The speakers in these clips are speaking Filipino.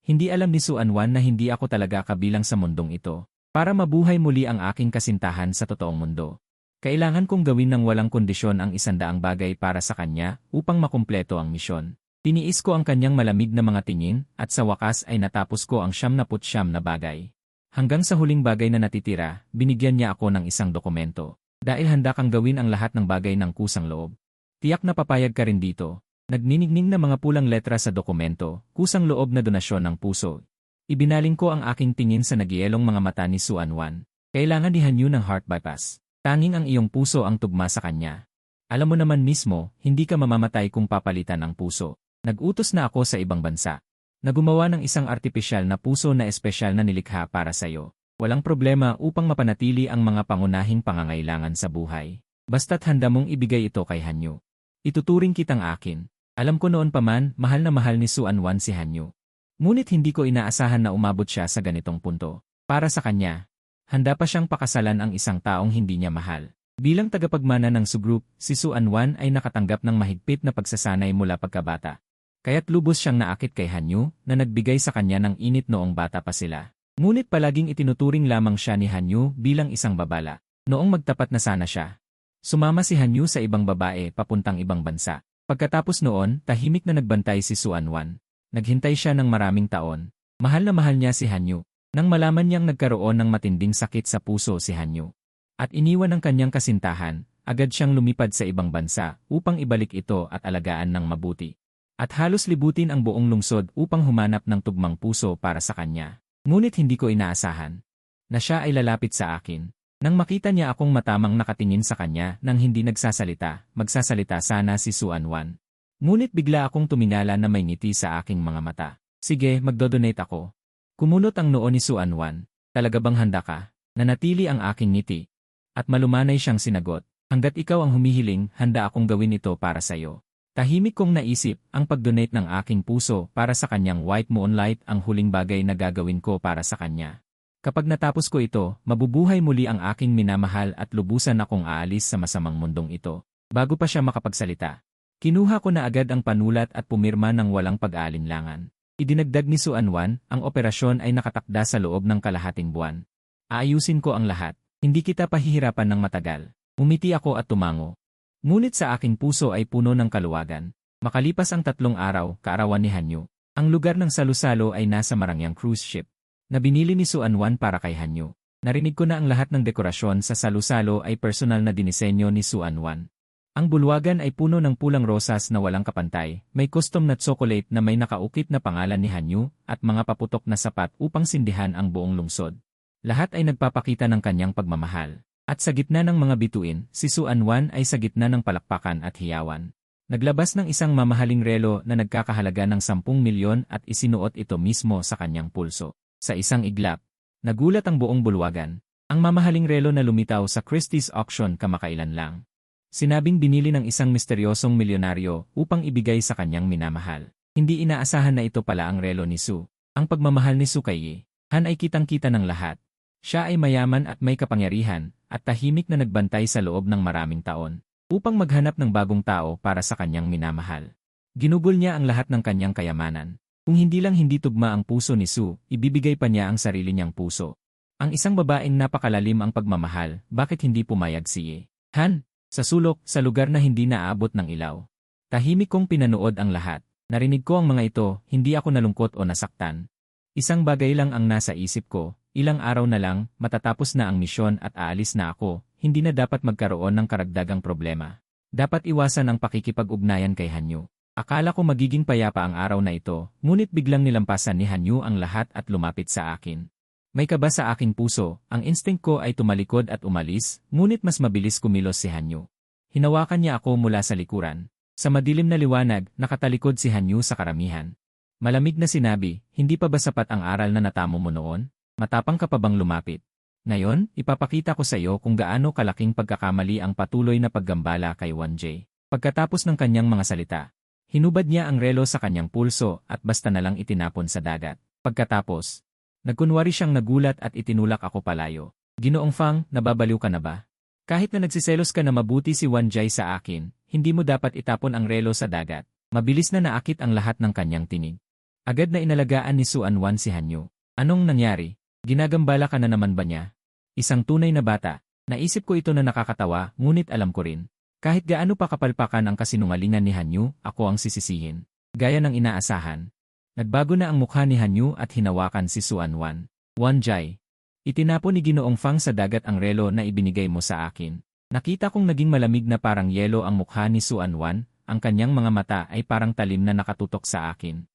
Hindi alam ni Suanwan na hindi ako talaga kabilang sa mundong ito. Para mabuhay muli ang aking kasintahan sa totoong mundo, kailangan kong gawin ng walang kondisyon ang 100 bagay para sa kanya upang makumpleto ang misyon. Tiniis ko ang kanyang malamig na mga tingin at sa wakas ay natapos ko ang 99 na bagay. Hanggang sa huling bagay na natitira, binigyan niya ako ng isang dokumento. Dahil handa kang gawin ang lahat ng bagay ng kusang loob. Tiyak na papayag ka rin dito. Nagniningning na mga pulang letra sa dokumento, kusang loob na donasyon ng puso. Ibinaling ko ang aking tingin sa nagyelong mga mata ni Suanwan. Kailangan ni Hanyu ng heart bypass. Tanging ang iyong puso ang tugma sa kanya. Alam mo naman mismo, hindi ka mamamatay kung papalitan ang puso. Nag-utos na ako sa ibang bansa. Nagumawa ng isang artipisyal na puso na espesyal na nilikha para sa iyo. Walang problema upang mapanatili ang mga pangunahing pangangailangan sa buhay. Basta't handa mong ibigay ito kay Hanyu. Ituturing kitang akin. Alam ko noon pa man, mahal na mahal ni Suanwan si Hanyu. Ngunit hindi ko inaasahan na umabot siya sa ganitong punto. Para sa kanya, handa pa siyang pakasalan ang isang taong hindi niya mahal. Bilang tagapagmana ng Su Group, si Suanwan ay nakatanggap ng mahigpit na pagsasanay mula pagkabata. Kaya't lubos siyang naakit kay Hanyu na nagbigay sa kanya ng init noong bata pa sila. Ngunit palaging itinuturing lamang siya ni Hanyu bilang isang babala. Noong magtapat na sana siya, sumama si Hanyu sa ibang babae papuntang ibang bansa. Pagkatapos noon, tahimik na nagbantay si Suanwan. Naghintay siya ng maraming taon. Mahal na mahal niya si Hanyu. Nang malaman niyang nagkaroon ng matinding sakit sa puso si Hanyu at iniwan ang kanyang kasintahan, agad siyang lumipad sa ibang bansa upang ibalik ito at alagaan ng mabuti. At halos libutin ang buong lungsod upang humanap ng tugmang puso para sa kanya. Ngunit hindi ko inaasahan na siya ay lalapit sa akin. Nang makita niya akong matamang nakatingin sa kanya nang hindi magsasalita sana si Suanwan. Ngunit bigla akong tumingala na may ngiti sa aking mga mata. Sige, magdodonate ako. Kumunot ang noo ni Suanwan. Talaga bang handa ka? Nanatili ang aking ngiti. At malumanay siyang sinagot. Hanggat ikaw ang humihiling, handa akong gawin ito para sa iyo. Tahimik kong naisip, ang pagdonate ng aking puso para sa kanyang white moonlight ang huling bagay na gagawin ko para sa kanya. Kapag natapos ko ito, mabubuhay muli ang aking minamahal at lubusan akong aalis sa masamang mundong ito. Bago pa siya makapagsalita, kinuha ko na agad ang panulat at pumirma ng walang pag-aalinlangan. Idinagdag ni Suanwan, ang operasyon ay nakatakda sa loob ng kalahating buwan. Aayusin ko ang lahat. Hindi kita pahihirapan ng matagal. Umiti ako at tumango. Ngunit sa aking puso ay puno ng kaluwagan. Makalipas ang 3 araw, kaarawan ni Hanyu, ang lugar ng Salusalo ay nasa Marangyang cruise ship na binili ni Suanwan para kay Hanyu. Narinig ko na ang lahat ng dekorasyon sa Salusalo ay personal na dinisenyo ni Suanwan. Ang bulwagan ay puno ng pulang rosas na walang kapantay, may custom na chocolate na may nakaukit na pangalan ni Hanyu at mga paputok na sapat upang sindihan ang buong lungsod. Lahat ay nagpapakita ng kanyang pagmamahal. At sa gitna ng mga bituin, si Suanwan ay sa gitna ng palakpakan at hiyawan. Naglabas ng isang mamahaling relo na nagkakahalaga ng 10 milyon at isinuot ito mismo sa kanyang pulso. Sa isang iglap, nagulat ang buong bulwagan. Ang mamahaling relo na lumitaw sa Christie's auction kamakailan lang. Sinabing binili ng isang misteryosong milyonaryo upang ibigay sa kanyang minamahal. Hindi inaasahan na ito pala ang relo ni Su. Ang pagmamahal ni Su kay Han ay kitang-kita ng lahat. Siya ay mayaman at may kapangyarihan, at tahimik na nagbantay sa loob ng maraming taon, upang maghanap ng bagong tao para sa kanyang minamahal. Ginugol niya ang lahat ng kanyang kayamanan. Kung hindi tugma ang puso ni Su, ibibigay pa niya ang sarili niyang puso. Ang isang babaeng napakalalim ang pagmamahal, bakit hindi pumayag si Han? Sa sulok, sa lugar na hindi naaabot ng ilaw. Tahimik kong pinanood ang lahat. Narinig ko ang mga ito, hindi ako nalungkot o nasaktan. Isang bagay lang ang nasa isip ko. Ilang araw na lang, matatapos na ang misyon at aalis na ako, hindi na dapat magkaroon ng karagdagang problema. Dapat iwasan ang pakikipag-ugnayan kay Hanyu. Akala ko magiging payapa ang araw na ito, ngunit biglang nilampasan ni Hanyu ang lahat at lumapit sa akin. May kaba sa aking puso, ang instinct ko ay tumalikod at umalis, ngunit mas mabilis kumilos si Hanyu. Hinawakan niya ako mula sa likuran. Sa madilim na liwanag, nakatalikod si Hanyu sa karamihan. Malamig na sinabi, hindi pa ba sapat ang aral na natamo mo noon? Matapang ka pa bang lumapit? Ngayon, ipapakita ko sa iyo kung gaano kalaking pagkakamali ang patuloy na paggambala kay 1J. Pagkatapos ng kanyang mga salita, hinubad niya ang relo sa kanyang pulso at basta na lang itinapon sa dagat. Pagkatapos, nagkunwari siyang nagulat at itinulak ako palayo. Ginoong Fang, nababaliw ka na ba? Kahit na nagsiselos ka na mabuti si 1J sa akin, hindi mo dapat itapon ang relo sa dagat. Mabilis na naakit ang lahat ng kanyang tinig. Agad na inalagaan ni Suan si Hanyu. Anong nangyari? Ginagambala ka na naman ba niya? Isang tunay na bata. Naisip ko ito na nakakatawa, ngunit alam ko rin. Kahit gaano pa kapalpakan ang kasinungalingan ni Hanyu, ako ang sisisihin. Gaya ng inaasahan. Nagbago na ang mukha ni Hanyu at hinawakan si Suan. Wanjay. Itinapon ni Ginoong Fang sa dagat ang relo na ibinigay mo sa akin. Nakita kong naging malamig na parang yelo ang mukha ni Suan, ang kanyang mga mata ay parang talim na nakatutok sa akin.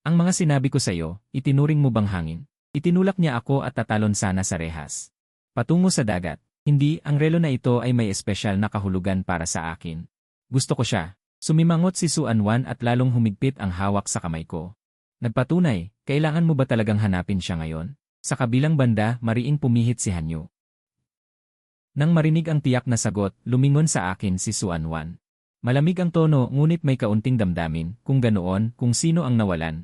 Ang mga sinabi ko sa iyo, itinuring mo bang hangin? Itinulak niya ako at tatalon sana sa rehas. Patungo sa dagat. Hindi, ang relo na ito ay may espesyal na kahulugan para sa akin. Gusto ko siya. Sumimangot si Suan at lalong humigpit ang hawak sa kamay ko. Nagpatunay, kailangan mo ba talagang hanapin siya ngayon? Sa kabilang banda, mariing pumihit si Hanyu. Nang marinig ang tiyak na sagot, lumingon sa akin si Suan. Malamig ang tono ngunit may kaunting damdamin, kung ganoon, kung sino ang nawalan.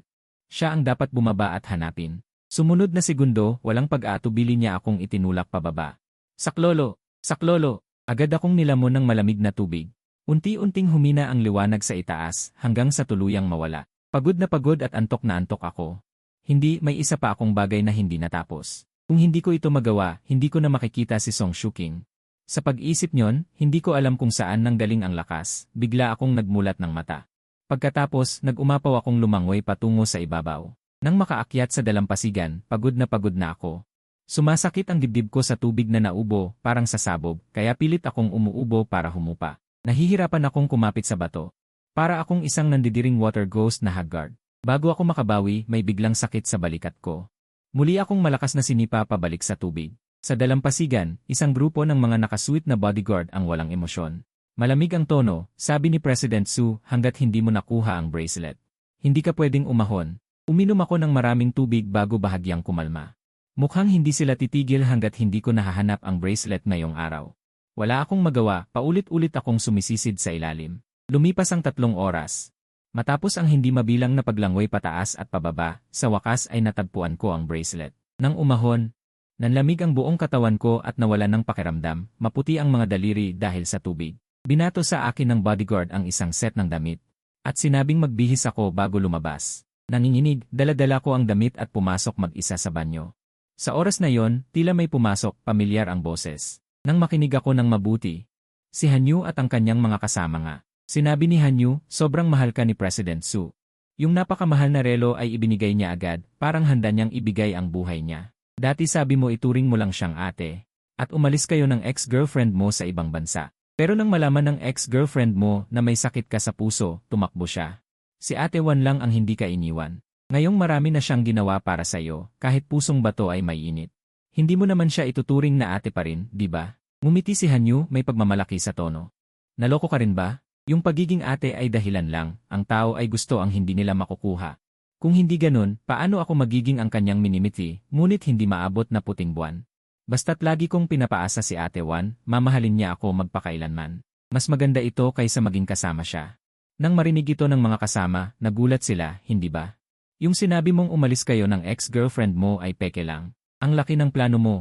Siya ang dapat bumaba at hanapin. Sumunod na segundo, walang pag-aatubili niya akong itinulak pababa. Saklolo! Saklolo! Agad akong nilamon ng malamig na tubig. Unti-unting humina ang liwanag sa itaas hanggang sa tuluyang mawala. Pagod at antok na antok ako. Hindi, may isa pa akong bagay na hindi natapos. Kung hindi ko ito magawa, hindi ko na makikita si Song Shuking. Sa pag-isip nyon, hindi ko alam kung saan nanggaling ang lakas, bigla akong nagmulat ng mata. Pagkatapos, nag-umapaw akong lumangoy patungo sa ibabaw. Nang makaakyat sa dalampasigan, pagod na ako. Sumasakit ang dibdib ko sa tubig na naubo, parang sasabog, kaya pilit akong umuubo para humupa. Nahihirapan akong kumapit sa bato. Para akong isang nandidiring water ghost na haggard. Bago ako makabawi, may biglang sakit sa balikat ko. Muli akong malakas na sinipa pabalik sa tubig. Sa dalampasigan, isang grupo ng mga nakasuit na bodyguard ang walang emosyon. Malamig ang tono, sabi ni President Su, hanggat hindi mo nakuha ang bracelet. Hindi ka pwedeng umahon. Uminom ako ng maraming tubig bago bahagyang kumalma. Mukhang hindi sila titigil hanggat hindi ko nahahanap ang bracelet ngayong araw. Wala akong magawa, paulit-ulit akong sumisisid sa ilalim. Lumipas ang 3 oras. Matapos ang hindi mabilang na paglangoy pataas at pababa, sa wakas ay natagpuan ko ang bracelet. Nang umahon, nanlamig ang buong katawan ko at nawalan ng pakiramdam, maputi ang mga daliri dahil sa tubig. Binato sa akin ng bodyguard ang isang set ng damit. At sinabing magbihis ako bago lumabas. Nanginginig, dala-dala ko ang damit at pumasok mag-isa sa banyo. Sa oras na yon, tila may pumasok, pamilyar ang boses. Nang makinig ako ng mabuti, si Hanyu at ang kanyang mga kasama nga. Sinabi ni Hanyu, sobrang mahal ka ni President Su. Yung napakamahal na relo ay ibinigay niya agad, parang handa niyang ibigay ang buhay niya. Dati sabi mo ituring mo lang siyang ate. At umalis kayo ng ex-girlfriend mo sa ibang bansa. Pero nang malaman ng ex-girlfriend mo na may sakit ka sa puso, tumakbo siya. Si Ate Wan lang ang hindi ka iniwan. Ngayong marami na siyang ginawa para sa'yo, kahit pusong bato ay may init. Hindi mo naman siya ituturing na ate pa rin, di ba? Ngumiti si Hanyu, may pagmamalaki sa tono. Naloko ka rin ba? Yung pagiging ate ay dahilan lang, ang tao ay gusto ang hindi nila makukuha. Kung hindi ganun, paano ako magiging ang kanyang minimiti, ngunit hindi maabot na puting buwan? Basta't lagi kong pinapaasa si Ate Wan, mamahalin niya ako magpakailanman. Mas maganda ito kaysa maging kasama siya. Nang marinig ito ng mga kasama, nagulat sila, hindi ba? Yung sinabi mong umalis kayo ng ex-girlfriend mo ay peke lang. Ang laki ng plano mo.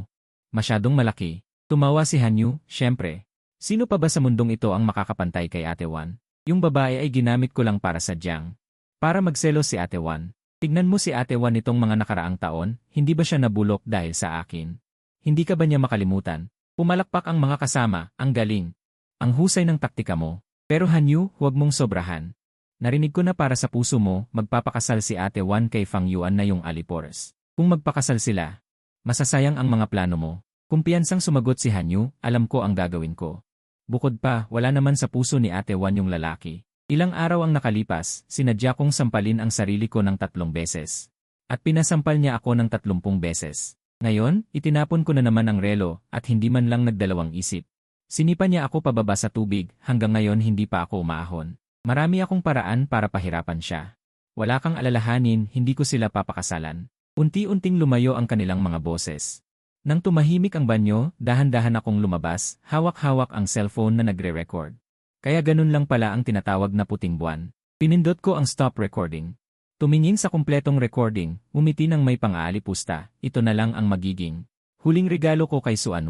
Masyadong malaki. Tumawa si Hanyu, syempre. Sino pa ba sa mundong ito ang makakapantay kay Ate Wan? Yung babae ay ginamit ko lang para sadyang. Para magselos si Ate Wan. Tignan mo si Ate Wan nitong mga nakaraang taon, hindi ba siya nabulok dahil sa akin? Hindi ka ba niya makalimutan? Pumalakpak ang mga kasama, ang galing. Ang husay ng taktika mo. Pero Hanyu, huwag mong sobrahan. Narinig ko na para sa puso mo, magpapakasal si Ate Wan kay Fang Yuan na yung Alipores. Kung magpakasal sila, masasayang ang mga plano mo. Kumpiyansang sumagot si Hanyu, alam ko ang gagawin ko. Bukod pa, wala naman sa puso ni Ate Wan yung lalaki. Ilang araw ang nakalipas, sinadya kong sampalin ang sarili ko ng 3 beses. At pinasampal niya ako ng 30 beses. Ngayon, itinapon ko na naman ang relo at hindi man lang nagdalawang isip. Sinipa niya ako pababa sa tubig, hanggang ngayon hindi pa ako umaahon. Marami akong paraan para pahirapan siya. Wala kang alalahanin, hindi ko sila papakasalan. Unti-unting lumayo ang kanilang mga boses. Nang tumahimik ang banyo, dahan-dahan akong lumabas, hawak-hawak ang cellphone na nagre-record. Kaya ganun lang pala ang tinatawag na puting buwan. Pinindot ko ang stop recording. Tumingin sa kumpletong recording, umiti ng may pang-aalipusta, ito na lang ang magiging huling regalo ko kay Suan.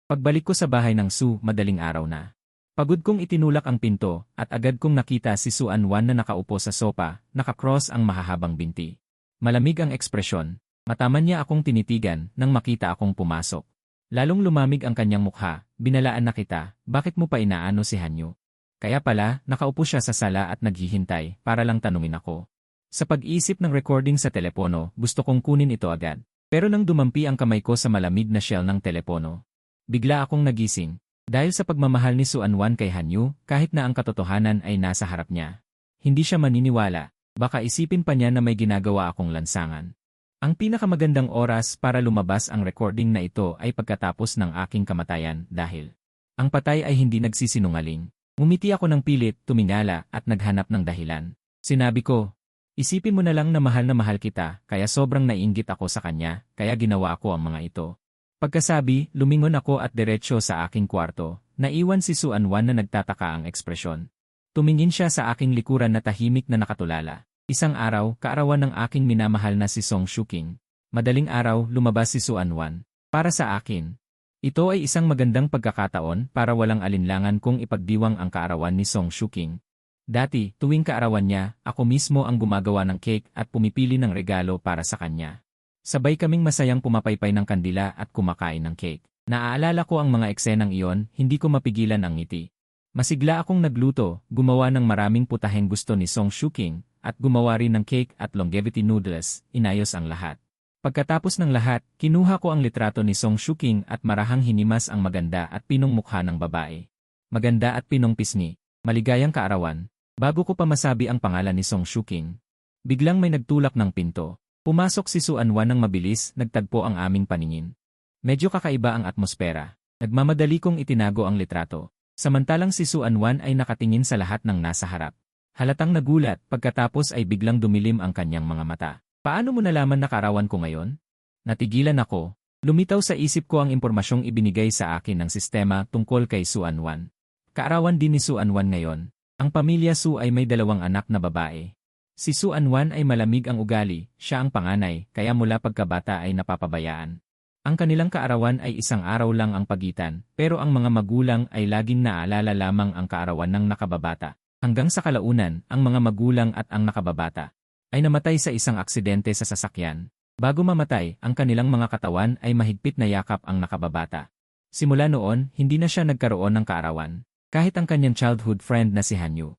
Pagbalik ko sa bahay ng Su, madaling araw na. Pagod kong itinulak ang pinto, at agad kong nakita si Suan na nakaupo sa sopa, nakakross ang mahahabang binti. Malamig ang ekspresyon. Mataman niya akong tinitigan nang makita akong pumasok. Lalong lumamig ang kanyang mukha. Binalaan na kita, bakit mo pa inaano si Hanyu? Kaya pala, nakaupo siya sa sala at naghihintay para lang tanungin ako. Sa pag-iisip ng recording sa telepono, gusto kong kunin ito agad. Pero nang dumampi ang kamay ko sa malamig na shell ng telepono, bigla akong nagising. Dahil sa pagmamahal ni Suanwan kay Hanyu, kahit na ang katotohanan ay nasa harap niya. Hindi siya maniniwala. Baka isipin pa niya na may ginagawa akong lansangan. Ang pinakamagandang oras para lumabas ang recording na ito ay pagkatapos ng aking kamatayan dahil ang patay ay hindi nagsisinungaling. Ngumiti ako ng pilit, tumingala at naghanap ng dahilan. Sinabi ko, isipin mo na lang na mahal kita, kaya sobrang naiinggit ako sa kanya, kaya ginawa ko ang mga ito. Pagkasabi, lumingon ako at diretsyo sa aking kwarto. Naiwan si Suanwan na nagtataka ang ekspresyon. Tumingin siya sa aking likuran na tahimik na nakatulala. Isang araw, kaarawan ng aking minamahal na si Song Shuking. Madaling araw, lumabas si Suanwan. Para sa akin, ito ay isang magandang pagkakataon para walang alinlangan kung ipagdiwang ang kaarawan ni Song Shuking. Dati, tuwing kaarawan niya, ako mismo ang gumagawa ng cake at pumipili ng regalo para sa kanya. Sabay kaming masayang pumapaypay ng kandila at kumakain ng cake. Naaalala ko ang mga eksenang iyon, hindi ko mapigilan ang ngiti. Masigla akong nagluto, gumawa ng maraming putaheng gusto ni Song Shuking, at gumawa rin ng cake at longevity noodles, inayos ang lahat. Pagkatapos ng lahat, kinuha ko ang litrato ni Song Shuking at marahang hinimas ang maganda at pinong mukha ng babae. Maganda at pinong pisngi, maligayang kaarawan. Bago ko pa masabi ang pangalan ni Song Shuking, biglang may nagtulak ng pinto. Pumasok si Suanwan ng mabilis, nagtagpo ang aming paningin. Medyo kakaiba ang atmosfera. Nagmamadali kong itinago ang litrato. Samantalang si Suanwan ay nakatingin sa lahat ng nasa harap. Halatang nagulat, pagkatapos ay biglang dumilim ang kanyang mga mata. Paano mo nalaman na kaarawan ko ngayon? Natigilan ako. Lumitaw sa isip ko ang impormasyong ibinigay sa akin ng sistema tungkol kay Suanwan. Kaarawan din ni Suanwan ngayon. Ang pamilya Su ay may 2 anak na babae. Si Suanwan ay malamig ang ugali, siya ang panganay, kaya mula pagkabata ay napapabayaan. Ang kanilang kaarawan ay isang araw lang ang pagitan, pero ang mga magulang ay laging naalala lamang ang kaarawan ng nakababata. Hanggang sa kalaunan, ang mga magulang at ang nakababata ay namatay sa isang aksidente sa sasakyan. Bago mamatay, ang kanilang mga katawan ay mahigpit na yakap ang nakababata. Simula noon, hindi na siya nagkaroon ng kaarawan. Kahit ang kanyang childhood friend na si Hanyu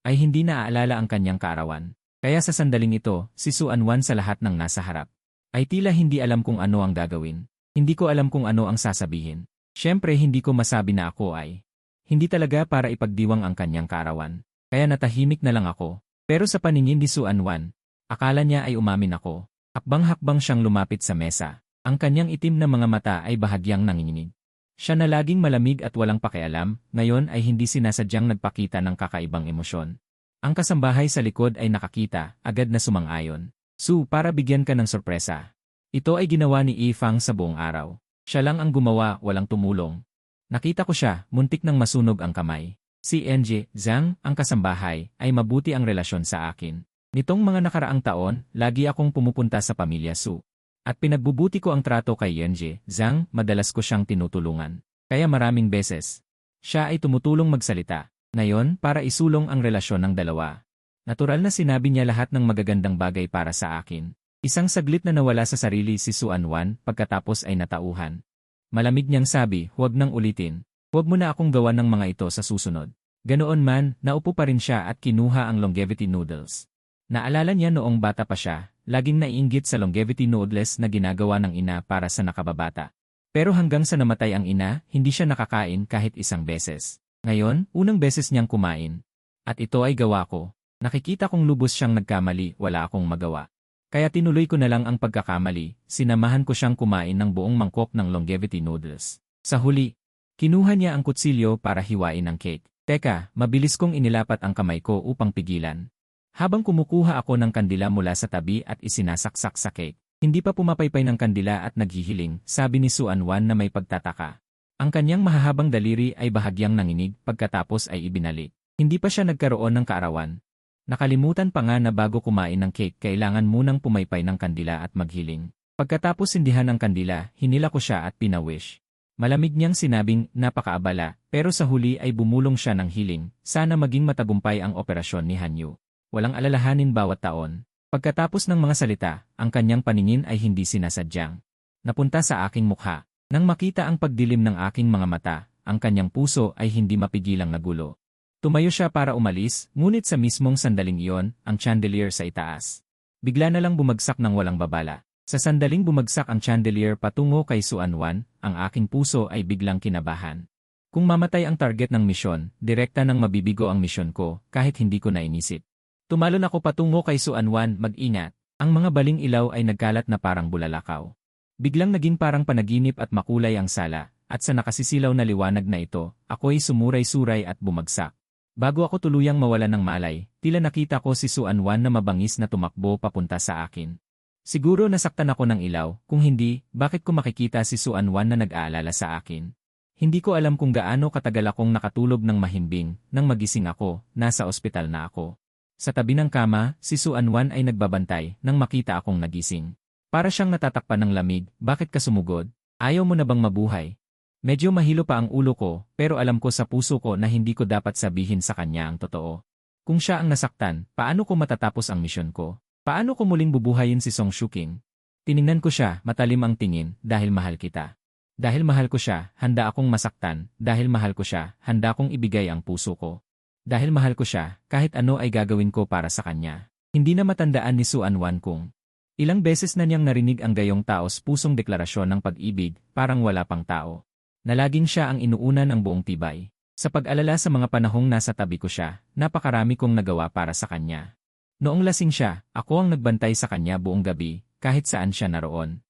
ay hindi naaalala ang kanyang kaarawan. Kaya sa sandaling ito, si Suanwan sa lahat ng nasa harap ay tila hindi alam kung ano ang gagawin. Hindi ko alam kung ano ang sasabihin. Siyempre hindi ko masabi na ako ay hindi talaga para ipagdiwang ang kanyang kaarawan. Kaya natahimik na lang ako. Pero sa paningin ni Suanwan, akala niya ay umamin ako. Hakbang-hakbang siyang lumapit sa mesa. Ang kanyang itim na mga mata ay bahagyang nanginginig. Siya na laging malamig at walang pakialam, ngayon ay hindi sinasadyang nagpakita ng kakaibang emosyon. Ang kasambahay sa likod ay nakakita, agad na sumang-ayon. Su, para bigyan ka ng sorpresa. Ito ay ginawa ni Ifang sa buong araw. Siya lang ang gumawa, walang tumulong. Nakita ko siya, muntik nang masunog ang kamay. Si NJ, Zhang, ang kasambahay, ay mabuti ang relasyon sa akin. Nitong mga nakaraang taon, lagi akong pumupunta sa pamilya Su. At pinagbubuti ko ang trato kay NJ, Zhang, madalas ko siyang tinutulungan. Kaya maraming beses, siya ay tumutulong magsalita. Ngayon, para isulong ang relasyon ng dalawa. Natural na sinabi niya lahat ng magagandang bagay para sa akin. Isang saglit na nawala sa sarili si Suanwan, pagkatapos ay natauhan. Malamig niyang sabi, huwag nang ulitin. Huwag mo na akong gawan ng mga ito sa susunod. Ganoon man, naupo pa rin siya at kinuha ang longevity noodles. Naalala niya noong bata pa siya, laging naiinggit sa longevity noodles na ginagawa ng ina para sa nakababata. Pero hanggang sa namatay ang ina, hindi siya nakakain kahit isang beses. Ngayon, unang beses niyang kumain. At ito ay gawa ko. Nakikita kong lubos siyang nagkamali, wala akong magawa. Kaya tinuloy ko na lang ang pagkakamali, sinamahan ko siyang kumain ng buong mangkok ng longevity noodles. Sa huli, kinuha niya ang kutsilyo para hiwain ang cake. Teka, mabilis kong inilapat ang kamay ko upang pigilan. Habang kumukuha ako ng kandila mula sa tabi at isinasaksak sa cake, hindi pa pumapaypay ng kandila at naghihiling, sabi ni Suanwan na may pagtataka. Ang kanyang mahahabang daliri ay bahagyang nanginig, pagkatapos ay ibinalik. Hindi pa siya nagkaroon ng kaarawan. Nakalimutan pa nga na bago kumain ng cake kailangan munang pumaypay ng kandila at maghiling. Pagkatapos sindihan ng kandila, hinila ko siya at pinawish. Malamig niyang sinabing napakaabala, pero sa huli ay bumulong siya ng hiling, sana maging matagumpay ang operasyon ni Hanyu. Walang alalahanin bawat taon. Pagkatapos ng mga salita, ang kanyang paningin ay hindi sinasadyang napunta sa aking mukha. Nang makita ang pagdilim ng aking mga mata, ang kanyang puso ay hindi mapigilang nagulo. Tumayo siya para umalis, ngunit sa mismong sandaling iyon, ang chandelier sa itaas bigla na lang bumagsak ng walang babala. Sa sandaling bumagsak ang chandelier patungo kay Suanwan, ang aking puso ay biglang kinabahan. Kung mamatay ang target ng misyon, direkta nang mabibigo ang misyon ko, kahit hindi ko na inisip. Tumalon ako patungo kay Suanwan, mag-ingat. Ang mga baling ilaw ay nagkalat na parang bulalakaw. Biglang naging parang panaginip at makulay ang sala, at sa nakasisilaw na liwanag na ito, ako'y sumuray-suray at bumagsak. Bago ako tuluyang mawalan ng malay, tila nakita ko si Suanwan na mabangis na tumakbo papunta sa akin. Siguro nasaktan ako ng ilaw, kung hindi, bakit ko makikita si Suanwan na nag-aalala sa akin? Hindi ko alam kung gaano katagal akong nakatulog ng mahimbing, nang magising ako, nasa ospital na ako. Sa tabi ng kama, si Suanwan ay nagbabantay nang makita akong nagising. Para siyang natatakpan ng lamig, bakit ka sumugod? Ayaw mo na bang mabuhay? Medyo mahilo pa ang ulo ko, pero alam ko sa puso ko na hindi ko dapat sabihin sa kanya ang totoo. Kung siya ang nasaktan, paano ko matatapos ang misyon ko? Paano ko muling bubuhayin si Song Shuking? Tiningnan ko siya, matalim ang tingin, dahil mahal kita. Dahil mahal ko siya, handa akong masaktan, dahil mahal ko siya, handa akong ibigay ang puso ko. Dahil mahal ko siya, kahit ano ay gagawin ko para sa kanya. Hindi na matandaan ni Suanwan kung ilang beses na niyang narinig ang gayong taos pusong deklarasyon ng pag-ibig, parang wala pang tao. Na laging siya ang inuuna ng buong tibay. Sa pag-alala sa mga panahong nasa tabi ko siya, napakarami kong nagawa para sa kanya. Noong lasing siya, ako ang nagbantay sa kanya buong gabi, kahit saan siya naroon.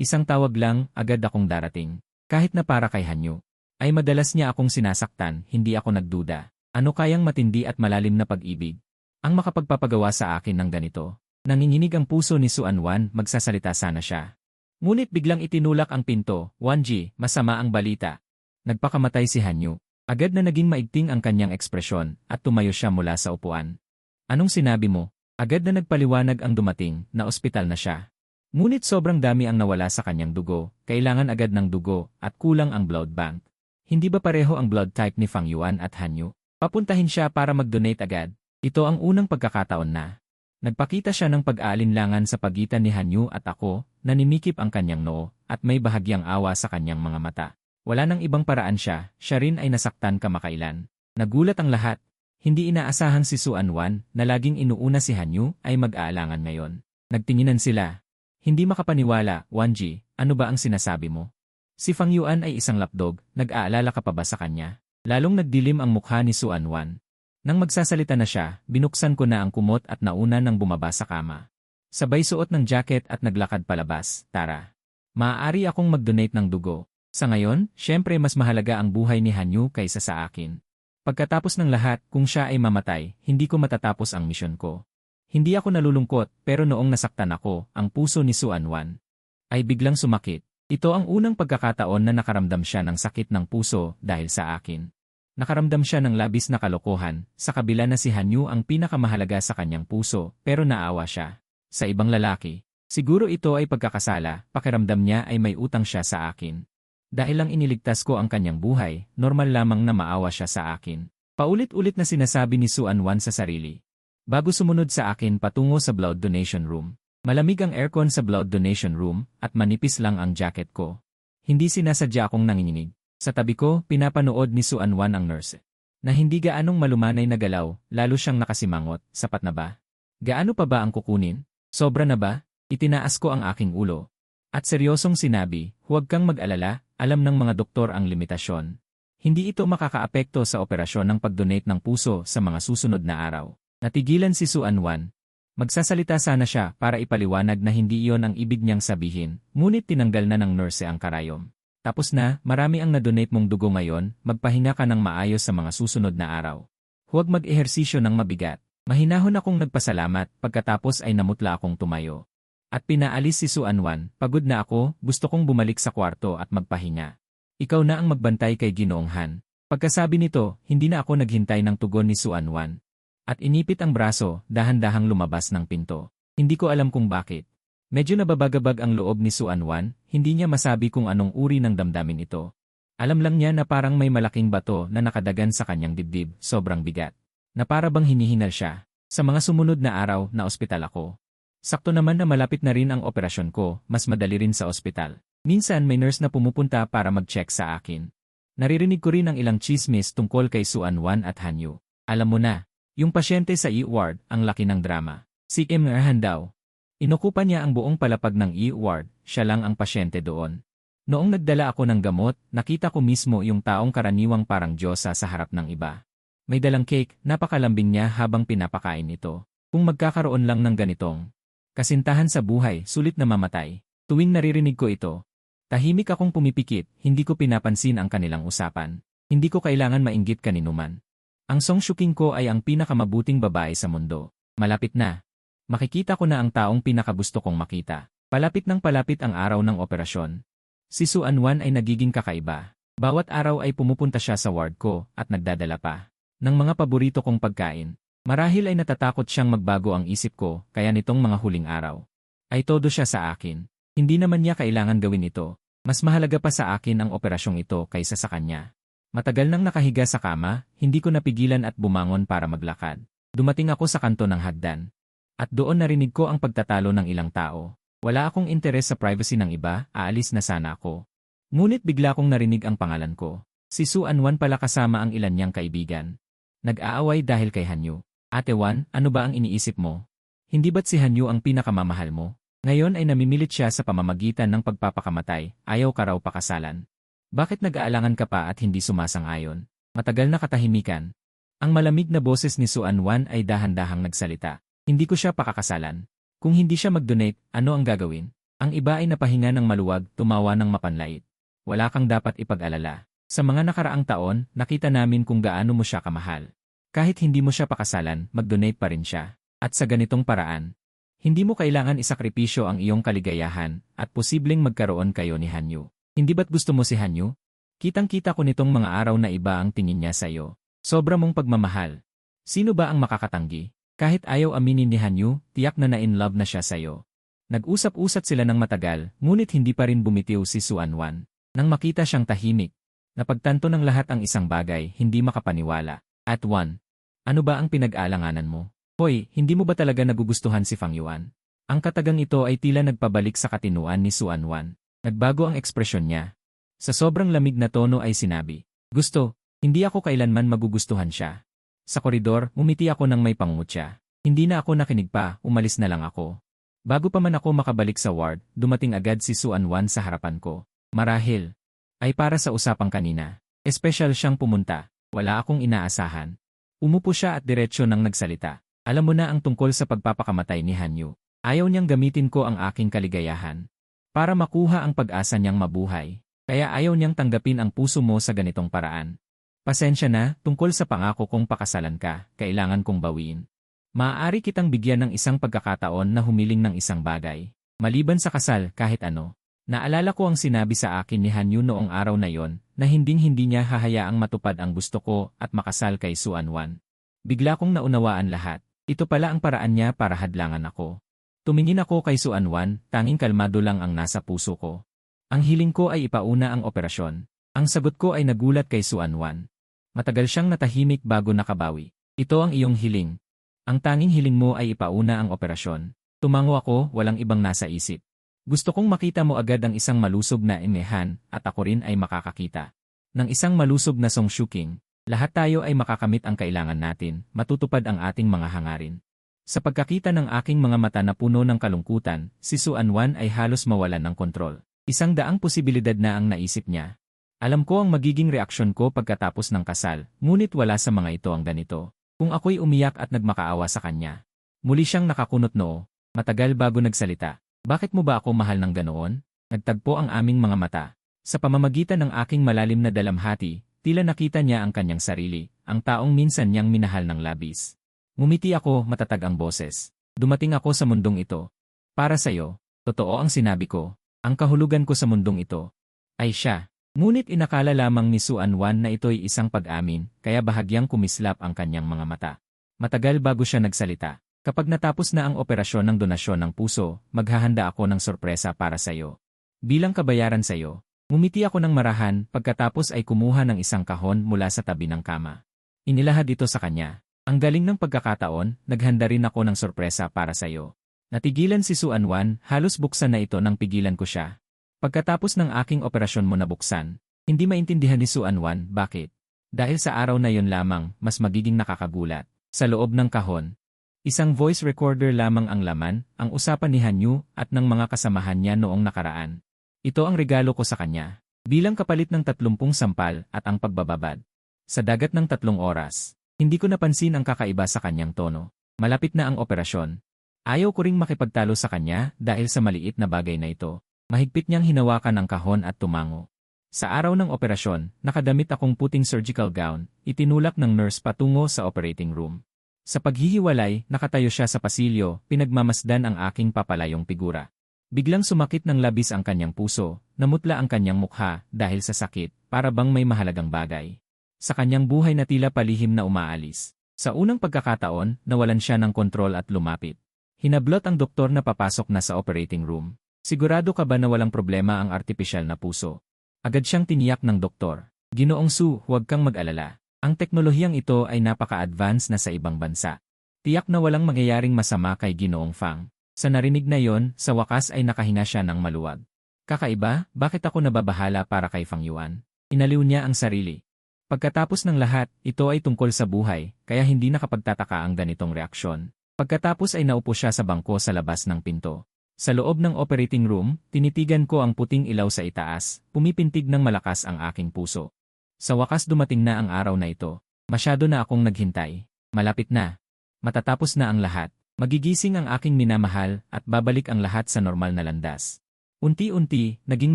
Isang tawag lang, agad akong darating. Kahit na para kay Hanyu. Ay madalas niya akong sinasaktan, hindi ako nagduda. Ano kayang matindi at malalim na pag-ibig? Ang makapagpapagawa sa akin ng ganito. Nanginginig ang puso ni Suanwan, magsasalita sana siya. Ngunit biglang itinulak ang pinto, Wanji, masama ang balita. Nagpakamatay si Hanyu. Agad na naging maigting ang kanyang ekspresyon, at tumayo siya mula sa upuan. Anong sinabi mo? Agad na nagpaliwanag ang dumating, na ospital na siya. Ngunit sobrang dami ang nawala sa kanyang dugo, kailangan agad ng dugo, at kulang ang blood bank. Hindi ba pareho ang blood type ni Fang Yuan at Hanyu? Papuntahin siya para mag-donate agad. Ito ang unang pagkakataon na nagpakita siya ng pag-aalinlangan sa pagitan ni Hanyu at ako, nanimikip ang kanyang noo, at may bahagyang awa sa kanyang mga mata. Wala nang ibang paraan siya rin ay nasaktan kamakailan. Nagulat ang lahat. Hindi inaasahang si Suanwan, na laging inuuna si Hanyu, ay mag-aalangan ngayon. Nagtinginan sila. Hindi makapaniwala, Wanji, ano ba ang sinasabi mo? Si Fang Yuan ay isang lapdog, nag-aalala ka pa ba sa kanya? Lalong nagdilim ang mukha ni Suanwan. Nang magsasalita na siya, binuksan ko na ang kumot at nauna nang bumaba sa kama. Sabay suot ng jacket at naglakad palabas, tara. Maaari akong mag-donate ng dugo. Sa ngayon, syempre mas mahalaga ang buhay ni Hanyu kaysa sa akin. Pagkatapos ng lahat, kung siya ay mamatay, hindi ko matatapos ang misyon ko. Hindi ako nalulungkot, pero noong nasaktan ako, ang puso ni Suanwan ay biglang sumakit. Ito ang unang pagkakataon na nakaramdam siya ng sakit ng puso dahil sa akin. Nakaramdam siya ng labis na kalokohan, sa kabila na si Hanyu ang pinakamahalaga sa kanyang puso, pero naawa siya sa ibang lalaki. Siguro ito ay pagkakasala, pakiramdam niya ay may utang siya sa akin. Dahil lang iniligtas ko ang kanyang buhay, normal lamang na maawa siya sa akin. Paulit-ulit na sinasabi ni Suanwan sa sarili. Bago sumunod sa akin patungo sa blood donation room. Malamig ang aircon sa blood donation room, at manipis lang ang jacket ko. Hindi sinasadya akong nanginginig. Sa tabi ko, pinapanood ni Suanwan ang nurse. Na hindi gaanong malumanay na galaw, lalo siyang nakasimangot, sapat na ba? Gaano pa ba ang kukunin? Sobra na ba? Itinaas ko ang aking ulo. At seryosong sinabi, huwag kang mag-alala, alam ng mga doktor ang limitasyon. Hindi ito makakaapekto sa operasyon ng pag-donate ng puso sa mga susunod na araw. Natigilan si Suanwan. Magsasalita sana siya para ipaliwanag na hindi iyon ang ibig niyang sabihin, ngunit tinanggal na ng nurse ang karayom. Tapos na, marami ang na-donate mong dugo ngayon, magpahinga ka ng maayos sa mga susunod na araw. Huwag mag-ehersisyo ng mabigat. Mahinahon akong nagpasalamat, pagkatapos ay namutla akong tumayo. At pinaalis si Suanwan, pagod na ako, gusto kong bumalik sa kwarto at magpahinga. Ikaw na ang magbantay kay Ginoong Han. Pagkasabi nito, hindi na ako naghintay ng tugon ni Suanwan. At inipit ang braso, dahan-dahang lumabas ng pinto. Hindi ko alam kung bakit. Medyo nababagabag ang loob ni Suanwan, hindi niya masabi kung anong uri ng damdamin ito. Alam lang niya na parang may malaking bato na nakadagan sa kanyang dibdib, sobrang bigat. Na para bang hinihinal siya. Sa mga sumunod na araw, na ospital ako. Sakto naman na malapit na rin ang operasyon ko, mas madali rin sa ospital. Minsan may nurse na pumupunta para mag-check sa akin. Naririnig ko rin ang ilang chismis tungkol kay Suan-Wan at Hanyu. Alam mo na, yung pasyente sa E-ward, ang laki ng drama. Si Kim Erhan daw. Inukupan niya ang buong palapag ng E-ward, siya lang ang pasyente doon. Noong nagdala ako ng gamot, nakita ko mismo yung taong karaniwang parang Diyosa sa harap ng iba. May dalang cake, napakalambing niya habang pinapakain ito. Kung magkakaroon lang ng ganitong kasintahan sa buhay, sulit na mamatay. Tuwing naririnig ko ito, tahimik akong pumipikit, hindi ko pinapansin ang kanilang usapan. Hindi ko kailangan mainggit kaninuman. Ang Song Shuking ko ay ang pinakamabuting babae sa mundo. Malapit na. Makikita ko na ang taong pinakagusto kong makita. Palapit ng palapit ang araw ng operasyon. Si Suan-Wan ay nagiging kakaiba. Bawat araw ay pumupunta siya sa ward ko at nagdadala pa ng mga paborito kong pagkain. Marahil ay natatakot siyang magbago ang isip ko, kaya nitong mga huling araw ay todo siya sa akin. Hindi naman niya kailangan gawin ito. Mas mahalaga pa sa akin ang operasyong ito kaysa sa kanya. Matagal nang nakahiga sa kama, hindi ko napigilan at bumangon para maglakad. Dumating ako sa kanto ng hagdan. At doon narinig ko ang pagtatalo ng ilang tao. Wala akong interes sa privacy ng iba, aalis na sana ako. Ngunit bigla kong narinig ang pangalan ko. Si Suan-Wan pala kasama ang ilan niyang kaibigan. Nag-aaway dahil kay Hanyu. Ate Wan, ano ba ang iniisip mo? Hindi ba't si Hanyu ang pinakamamahal mo? Ngayon ay namimilit siya sa pamamagitan ng pagpapakamatay, ayaw ka raw pakasalan. Bakit nag-aalangan ka pa at hindi sumasang-ayon? Matagal na katahimikan. Ang malamig na boses ni Suan-Wan ay dahan-dahang nagsalita. Hindi ko siya pakakasalan. Kung hindi siya mag-donate, ano ang gagawin? Ang iba ay napahinga ng maluwag, tumawa ng mapanlait. Wala kang dapat ipag-alala. Sa mga nakaraang taon, nakita namin kung gaano mo siya kamahal. Kahit hindi mo siya pakasalan, mag-donate pa rin siya. At sa ganitong paraan, hindi mo kailangan isakripisyo ang iyong kaligayahan at posibleng magkaroon kayo ni Hanyu. Hindi ba't gusto mo si Hanyu? Kitang-kita ko nitong mga araw na iba ang tingin niya sa iyo. Sobra mong pagmamahal. Sino ba ang makakatanggi? Kahit ayaw aminin ni Hanyu, tiyak na in love na siya sa iyo. Nag-usap-usap sila ng matagal, ngunit hindi pa rin bumitiw si Suan-Wan. Nang makita siyang tahimik, napagtanto ng lahat ang isang bagay, hindi makapaniwala. At Wan, ano ba ang pinag-aalanganan mo? Hoy, hindi mo ba talaga nagugustuhan si Fang Yuan? Ang katagang ito ay tila nagpabalik sa katinuan ni Suan-Wan. Nagbago ang ekspresyon niya. Sa sobrang lamig na tono ay sinabi, gusto, hindi ako kailanman magugustuhan siya. Sa koridor, umiti ako ng may pangungutya. Hindi na ako nakinig pa, umalis na lang ako. Bago pa man ako makabalik sa ward, dumating agad si Suan-Wan sa harapan ko. Marahil ay para sa usapang kanina. Espesyal siyang pumunta. Wala akong inaasahan. Umupo siya at diretsyo nang nagsalita. Alam mo na ang tungkol sa pagpapakamatay ni Hanyu. Ayaw niyang gamitin ko ang aking kaligayahan para makuha ang pag-asa niyang mabuhay. Kaya ayaw niyang tanggapin ang puso mo sa ganitong paraan. Pasensya na, tungkol sa pangako kong pakasalan ka, kailangan kong bawiin. Maaari kitang bigyan ng isang pagkakataon na humiling ng isang bagay. Maliban sa kasal, kahit ano. Naalala ko ang sinabi sa akin ni Hanyu noong araw na yon, na hinding-hindi niya hahayaang matupad ang gusto ko at makasal kay Suan-Wan. Bigla kong naunawaan lahat. Ito pala ang paraan niya para hadlangan ako. Tumingin ako kay Suan-Wan, tanging kalmado lang ang nasa puso ko. Ang hiling ko ay ipauna ang operasyon. Ang sagot ko ay nagulat kay Suan-Wan. Matagal siyang natahimik bago nakabawi. Ito ang iyong hiling. Ang tanging hiling mo ay ipauna ang operasyon. Tumango ako, walang ibang nasa isip. Gusto kong makita mo agad ang isang malusob na imehan at ako rin ay makakakita ng isang malusob na Song Shuking. Lahat tayo ay makakamit ang kailangan natin, matutupad ang ating mga hangarin. Sa pagkakita ng aking mga mata na puno ng kalungkutan, si Suan-Wan ay halos mawalan ng kontrol. 100 posibilidad na ang naisip niya. Alam ko ang magiging reaksyon ko pagkatapos ng kasal, ngunit wala sa mga ito ang ganito. Kung ako'y umiyak at nagmakaawa sa kanya. Muli siyang nakakunot noo, matagal bago nagsalita. Bakit mo ba ako mahal ng ganoon? Nagtagpo ang aming mga mata. Sa pamamagitan ng aking malalim na dalamhati, tila nakita niya ang kanyang sarili, ang taong minsan niyang minahal ng labis. Ngumiti ako, matatag ang boses. Dumating ako sa mundong ito. Para sa'yo, totoo ang sinabi ko. Ang kahulugan ko sa mundong ito ay siya. Ngunit inakala lamang ni Suan-Wan na ito'y isang pag-amin, kaya bahagyang kumislap ang kanyang mga mata. Matagal bago siya nagsalita. Kapag natapos na ang operasyon ng donasyon ng puso, maghahanda ako ng sorpresa para sa'yo. Bilang kabayaran sa'yo, ngumiti ako ng marahan pagkatapos ay kumuha ng isang kahon mula sa tabi ng kama. Inilahad ito sa kanya. Ang galing ng pagkakataon, naghanda rin ako ng sorpresa para sa'yo. Natigilan si Suanwan, halos buksan na ito nang pigilan ko siya. Pagkatapos ng aking operasyon mo nabuksan, hindi maintindihan ni Suanwan bakit. Dahil sa araw na yon lamang, mas magiging nakakagulat. Sa loob ng kahon, isang voice recorder lamang ang laman, ang usapan ni Hanyu at ng mga kasamahan niya noong nakaraan. Ito ang regalo ko sa kanya, bilang kapalit ng 30 sampal at ang pagbababad. Sa dagat ng 3 oras, hindi ko napansin ang kakaiba sa kanyang tono. Malapit na ang operasyon. Ayaw ko ring makipagtalo sa kanya dahil sa maliit na bagay na ito. Mahigpit niyang hinawakan ang kahon at tumango. Sa araw ng operasyon, nakadamit akong puting surgical gown, itinulak ng nurse patungo sa operating room. Sa paghihiwalay, nakatayo siya sa pasilyo, pinagmamasdan ang aking papalayong figura. Biglang sumakit ng labis ang kanyang puso, namutla ang kanyang mukha dahil sa sakit, para bang may mahalagang bagay. Sa kanyang buhay na tila palihim na umaalis. Sa unang pagkakataon, nawalan siya ng kontrol at lumapit. Hinablot ang doktor na papasok na sa operating room. Sigurado ka ba na walang problema ang artipisyal na puso? Agad siyang tiniyak ng doktor. Ginoong Su, huwag kang mag-alala. Ang teknolohiyang ito ay napaka-advance na sa ibang bansa. Tiyak na walang mangyayaring masama kay Ginoong Fang. Sa narinig na yon, sa wakas ay nakahinga siya ng maluwag. Kakaiba, bakit ako nababahala para kay Fang Yuan? Inaliw niya ang sarili. Pagkatapos ng lahat, ito ay tungkol sa buhay, kaya hindi nakapagtataka ang ganitong reaksyon. Pagkatapos ay naupo siya sa bangko sa labas ng pinto. Sa loob ng operating room, tinitigan ko ang puting ilaw sa itaas, pumipintig ng malakas ang aking puso. Sa wakas dumating na ang araw na ito. Masyado na akong naghintay. Malapit na. Matatapos na ang lahat. Magigising ang aking minamahal at babalik ang lahat sa normal na landas. Unti-unti, naging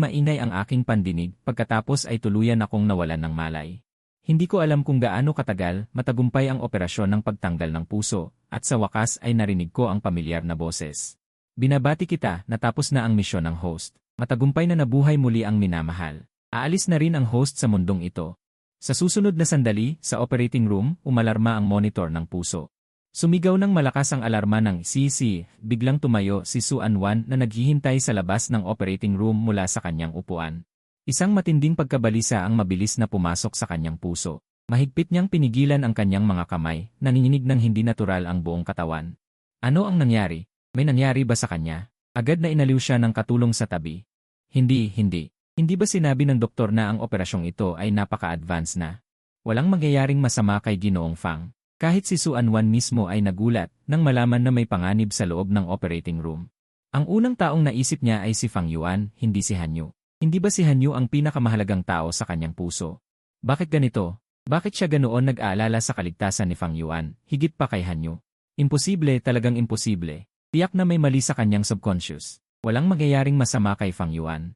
mainay ang aking pandinig pagkatapos ay tuluyan akong nawalan ng malay. Hindi ko alam kung gaano katagal, matagumpay ang operasyon ng pagtanggal ng puso, at sa wakas ay narinig ko ang pamilyar na boses. Binabati kita, natapos na ang misyon ng host. Matagumpay na nabuhay muli ang minamahal. Aalis na rin ang host sa mundong ito. Sa susunod na sandali, sa operating room, umalarma ang monitor ng puso. Sumigaw ng malakas ang alarma ng CC, biglang tumayo si Suanwan na naghihintay sa labas ng operating room mula sa kanyang upuan. Isang matinding pagkabalisa ang mabilis na pumasok sa kanyang puso. Mahigpit niyang pinigilan ang kanyang mga kamay, nanginginig ng hindi natural ang buong katawan. Ano ang nangyari? May nangyari ba sa kanya? Agad na inaliw siya ng katulong sa tabi. Hindi. Hindi ba sinabi ng doktor na ang operasyong ito ay napaka-advance na? Walang mangyayaring masama kay Ginoong Fang. Kahit si Suanwan mismo ay nagulat nang malaman na may panganib sa loob ng operating room. Ang unang taong naisip niya ay si Fang Yuan, hindi si Hanyu. Hindi ba si Hanyu ang pinakamahalagang tao sa kanyang puso? Bakit ganito? Bakit siya ganoon nag-aalala sa kaligtasan ni Fang Yuan, higit pa kay Hanyu? Imposible, talagang imposible. Tiyak na may mali sa kanyang subconscious. Walang mangyayaring masama kay Fang Yuan.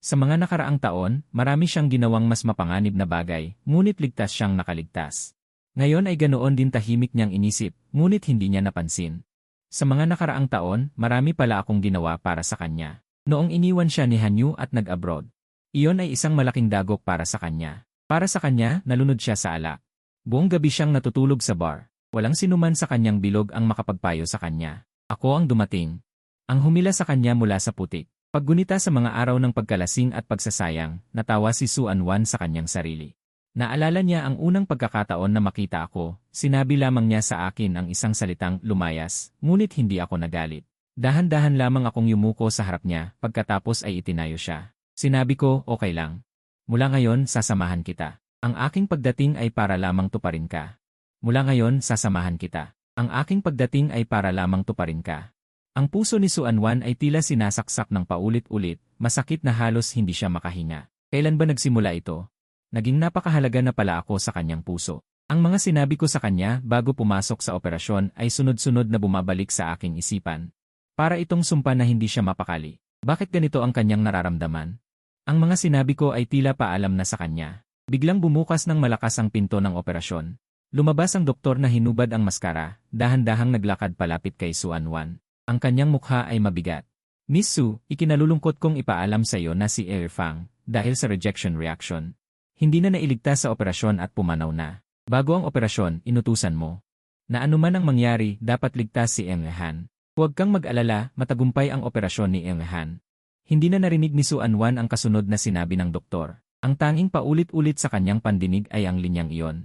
Sa mga nakaraang taon, marami siyang ginawang mas mapanganib na bagay, ngunit ligtas siyang nakaligtas. Ngayon ay ganoon din tahimik niyang inisip, ngunit hindi niya napansin. Sa mga nakaraang taon, marami pala akong ginawa para sa kanya. Noong iniwan siya ni Hanyu at nag-abroad. Iyon ay isang malaking dagok para sa kanya. Para sa kanya, nalunod siya sa alak. Buong gabi siyang natutulog sa bar. Walang sinuman sa kanyang bilog ang makapagpayo sa kanya. Ako ang dumating. Ang humila sa kanya mula sa putik. Paggunita sa mga araw ng pagkalasing at pagsasayang, natawa si Suanwan sa kanyang sarili. Naalala niya ang unang pagkakataon na makita ako, sinabi lamang niya sa akin ang isang salitang lumayas, ngunit hindi ako nagalit. Dahan-dahan lamang akong yumuko sa harap niya, pagkatapos ay itinayo siya. Sinabi ko, okay lang. Mula ngayon, sasamahan kita. Ang aking pagdating ay para lamang tuparin ka. Mula ngayon, sasamahan kita. Ang aking pagdating ay para lamang tuparin ka. Ang puso ni Suanwan ay tila sinasaksak ng paulit-ulit, masakit na halos hindi siya makahinga. Kailan ba nagsimula ito? Naging napakahalaga na pala ako sa kanyang puso. Ang mga sinabi ko sa kanya bago pumasok sa operasyon ay sunod-sunod na bumabalik sa aking isipan. Para itong sumpa na hindi siya mapakali. Bakit ganito ang kanyang nararamdaman? Ang mga sinabi ko ay tila paalam na sa kanya. Biglang bumukas ng malakas ang pinto ng operasyon. Lumabas ang doktor na hinubad ang maskara, dahan-dahang naglakad palapit kay Suanwan. Ang kanyang mukha ay mabigat. Miss Su, ikinalulungkot kong ipaalam sa iyo na si Fang, dahil sa rejection reaction. Hindi na nailigtas sa operasyon at pumanaw na. Bago ang operasyon, inutusan mo. Na anuman ang mangyari, dapat ligtas si Han. Huwag kang mag-alala, matagumpay ang operasyon ni Han. Hindi na narinig ni Suanwan ang kasunod na sinabi ng doktor. Ang tanging paulit-ulit sa kanyang pandinig ay ang linyang iyon.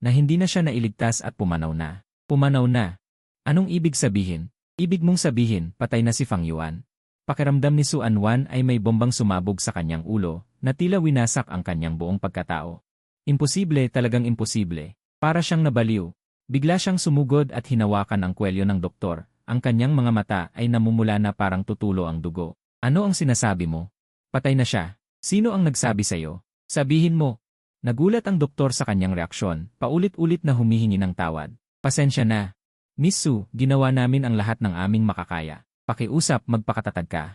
Na hindi na siya nailigtas at pumanaw na. Pumanaw na. Anong ibig sabihin? Ibig mong sabihin, patay na si Fang Yuan. Pakiramdam ni Su Anwan ay may bombang sumabog sa kanyang ulo, na tila winasak ang kanyang buong pagkatao. Imposible, talagang imposible. Para siyang nabaliw. Bigla siyang sumugod at hinawakan ang kwelyo ng doktor. Ang kanyang mga mata ay namumula na parang tutulo ang dugo. Ano ang sinasabi mo? Patay na siya. Sino ang nagsabi sa'yo? Sabihin mo. Nagulat ang doktor sa kanyang reaksyon, paulit-ulit na humihingi ng tawad. Pasensya na. Miss Su, ginawa namin ang lahat ng aming makakaya. Pakiusap, magpakatatag ka.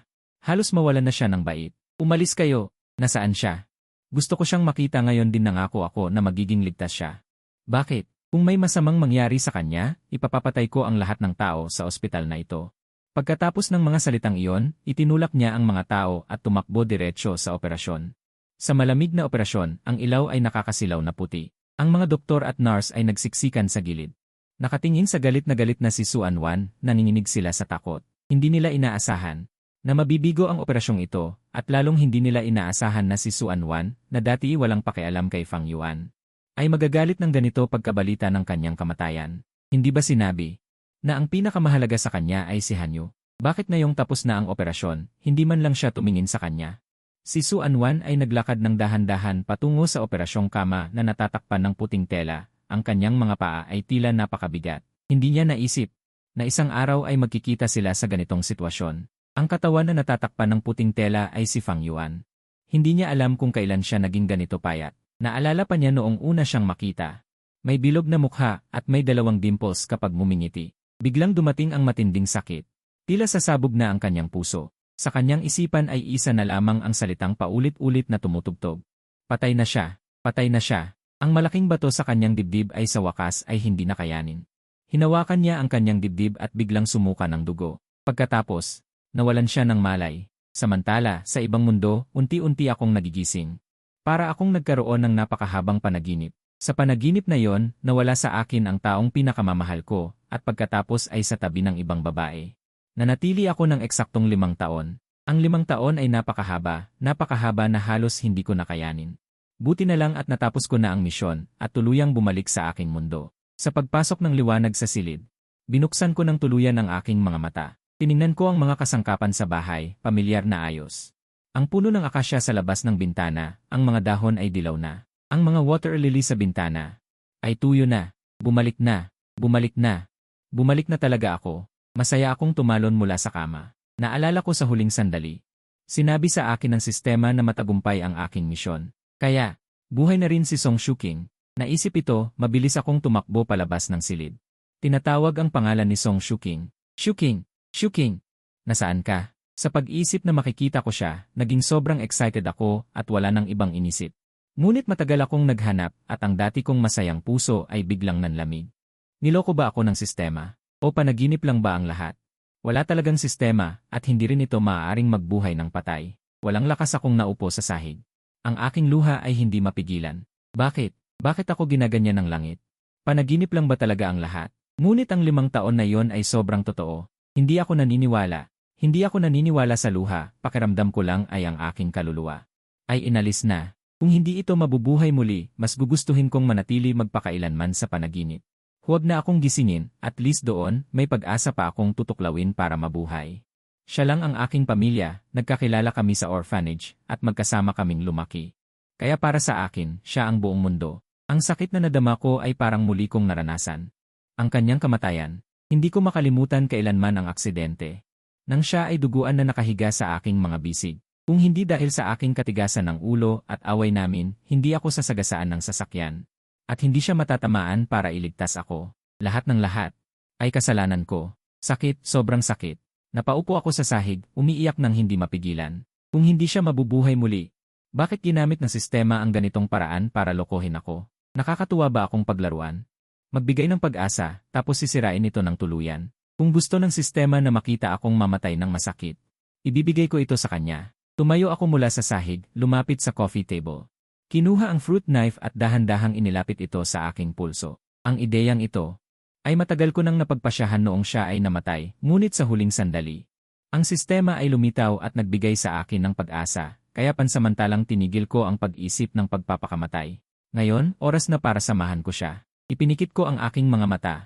Halos mawalan na siya ng bait. Umalis kayo. Nasaan siya? Gusto ko siyang makita ngayon din, nangako ako na magiging ligtas siya. Bakit? Kung may masamang mangyari sa kanya, ipapapatay ko ang lahat ng tao sa ospital na ito. Pagkatapos ng mga salitang iyon, itinulak niya ang mga tao at tumakbo diretsyo sa operasyon. Sa malamig na operasyon, ang ilaw ay nakakasilaw na puti. Ang mga doktor at nurse ay nagsiksikan sa gilid. Nakatingin sa galit na si Su Anwan, nanginginig sila sa takot. Hindi nila inaasahan na mabibigo ang operasyong ito, at lalong hindi nila inaasahan na si Su Anwan, na dati walang pakialam kay Fang Yuan, ay magagalit ng ganito pagkabalita ng kanyang kamatayan. Hindi ba sinabi na ang pinakamahalaga sa kanya ay si Hanyu? Bakit ngayong tapos na ang operasyon, hindi man lang siya tumingin sa kanya? Si Su Anwan ay naglakad ng dahan-dahan patungo sa operasyong kama na natatakpan ng puting tela. Ang kanyang mga paa ay tila napakabigat. Hindi niya naisip na isang araw ay magkikita sila sa ganitong sitwasyon. Ang katawan na natatakpan ng puting tela ay si Fang Yuan. Hindi niya alam kung kailan siya naging ganito payat. Naalala pa niya noong una siyang makita. May bilog na mukha at may 2 dimples kapag mumingiti. Biglang dumating ang matinding sakit. Tila sasabog na ang kanyang puso. Sa kanyang isipan ay isa na lamang ang salitang paulit-ulit na tumutugtog. Patay na siya. Patay na siya. Ang malaking bato sa kanyang dibdib ay sa wakas ay hindi nakayanin. Hinawakan niya ang kanyang dibdib at biglang sumuka ng dugo. Pagkatapos, nawalan siya ng malay. Samantala, sa ibang mundo, unti-unti akong nagigising. Para akong nagkaroon ng napakahabang panaginip. Sa panaginip na yon, nawala sa akin ang taong pinakamamahal ko, at pagkatapos ay sa tabi ng ibang babae. Nanatili ako ng eksaktong 5 taon. Ang 5 taon ay napakahaba na halos hindi ko nakayanin. Buti na lang at natapos ko na ang misyon at tuluyang bumalik sa aking mundo. Sa pagpasok ng liwanag sa silid, binuksan ko ng tuluyan ang aking mga mata. Tiningnan ko ang mga kasangkapan sa bahay, pamilyar na ayos. Ang puno ng akasya sa labas ng bintana, ang mga dahon ay dilaw na. Ang mga water lily sa bintana ay tuyo na. Bumalik na. Bumalik na. Bumalik na talaga ako. Masaya akong tumalon mula sa kama. Naalala ko sa huling sandali. Sinabi sa akin ng sistema na matagumpay ang aking misyon. Kaya, buhay na rin si Song Shuking. Naisip ito, mabilis akong tumakbo palabas ng silid. Tinatawag ang pangalan ni Song Shuking. Shuking! Shuking! Nasaan ka? Sa pag-isip na makikita ko siya, naging sobrang excited ako at wala nang ibang inisip. Ngunit matagal akong naghanap at ang dati kong masayang puso ay biglang nanlamig. Niloko ba ako ng sistema? O panaginip lang ba ang lahat? Wala talagang sistema at hindi rin ito maaaring magbuhay ng patay. Walang lakas akong naupo sa sahig. Ang aking luha ay hindi mapigilan. Bakit? Bakit ako ginaganyan ng langit? Panaginip lang ba talaga ang lahat? Ngunit ang 5 taon na yon ay sobrang totoo. Hindi ako naniniwala. Hindi ako naniniwala sa luha, pakiramdam ko lang ay ang aking kaluluwa ay inalis na. Kung hindi ito mabubuhay muli, mas gugustuhin kong manatili magpakailanman sa panaginip. Huwag na akong gisingin, at least doon, may pag-asa pa akong tutuklawin para mabuhay. Siya lang ang aking pamilya, nagkakilala kami sa orphanage, at magkasama kaming lumaki. Kaya para sa akin, siya ang buong mundo. Ang sakit na nadama ko ay parang muli kong naranasan. Ang kanyang kamatayan, hindi ko makalimutan kailanman ang aksidente. Nang siya ay duguan na nakahiga sa aking mga bisig. Kung hindi dahil sa aking katigasan ng ulo at away namin, hindi ako sasagasaan ng sasakyan. At hindi siya matatamaan para iligtas ako. Lahat ng lahat ay kasalanan ko. Sakit, sobrang sakit. Napaupo ako sa sahig, umiiyak ng hindi mapigilan. Kung hindi siya mabubuhay muli, bakit ginamit ng sistema ang ganitong paraan para lokohin ako? Nakakatuwa ba akong paglaruan? Magbigay ng pag-asa, tapos sisirain ito ng tuluyan. Kung gusto ng sistema na makita akong mamatay ng masakit, ibibigay ko ito sa kanya. Tumayo ako mula sa sahig, lumapit sa coffee table. Kinuha ang fruit knife at dahan-dahang inilapit ito sa aking pulso. Ang ideyang ito ay matagal ko nang napagpasyahan noong siya ay namatay, ngunit sa huling sandali. Ang sistema ay lumitaw at nagbigay sa akin ng pag-asa, kaya pansamantalang tinigil ko ang pag-isip ng pagpapakamatay. Ngayon, oras na para samahan ko siya. Ipinikit ko ang aking mga mata.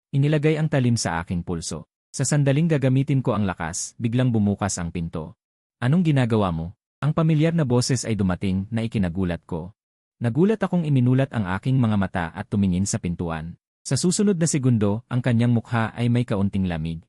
Inilagay ang talim sa aking pulso. Sa sandaling gagamitin ko ang lakas, biglang bumukas ang pinto. Anong ginagawa mo? Ang pamilyar na boses ay dumating na ikinagulat ko. Nagulat akong iminulat ang aking mga mata at tumingin sa pintuan. Sa susunod na segundo, ang kanyang mukha ay may kaunting lamig.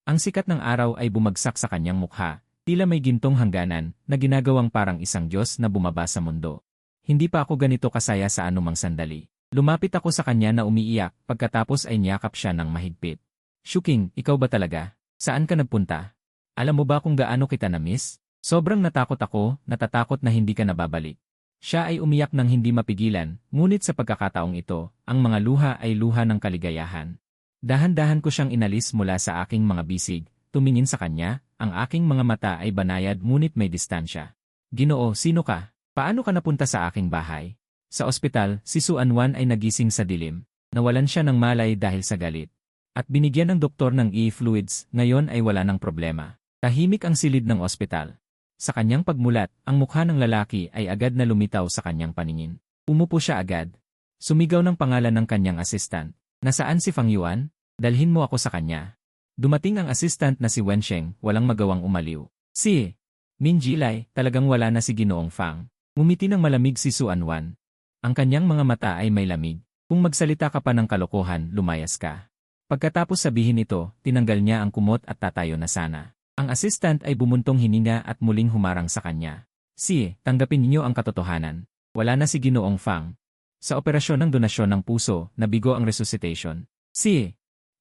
Ang sikat ng araw ay bumagsak sa kanyang mukha, tila may gintong hangganan na ginagawang parang isang Diyos na bumaba sa mundo. Hindi pa ako ganito kasaya sa anumang sandali. Lumapit ako sa kanya na umiiyak, pagkatapos ay niyakap siya ng mahigpit. Shuking, ikaw ba talaga? Saan ka nagpunta? Alam mo ba kung gaano kita na-miss? Sobrang natakot ako, natatakot na hindi ka nababalik. Siya ay umiyak ng hindi mapigilan, ngunit sa pagkakataong ito, ang mga luha ay luha ng kaligayahan. Dahan-dahan ko siyang inalis mula sa aking mga bisig, tumingin sa kanya, ang aking mga mata ay banayad ngunit may distansya. Ginoo, sino ka? Paano ka napunta sa aking bahay? Sa ospital, si Suanwan ay nagising sa dilim. Nawalan siya ng malay dahil sa galit. At binigyan ng doktor ng e-fluids, ngayon ay wala ng problema. Tahimik ang silid ng ospital. Sa kanyang pagmulat, ang mukha ng lalaki ay agad na lumitaw sa kanyang paningin. Umupo siya agad. Sumigaw ng pangalan ng kanyang assistant. Nasaan si Fang Yuan? Dalhin mo ako sa kanya. Dumating ang assistant na si Wensheng, walang magawang umaliw. Si Min Jilai, talagang wala na si Ginoong Fang. Ngumiti ng malamig si Suanwan. Ang kanyang mga mata ay may lamig. Kung magsalita ka pa ng kalokohan, lumayas ka. Pagkatapos sabihin ito, tinanggal niya ang kumot at tatayo na sana. Ang assistant ay bumuntong hininga at muling humarang sa kanya. Si, tanggapin niyo ang katotohanan. Wala na si Ginoong Fang. Sa operasyon ng donasyon ng puso, nabigo ang resuscitation. Si,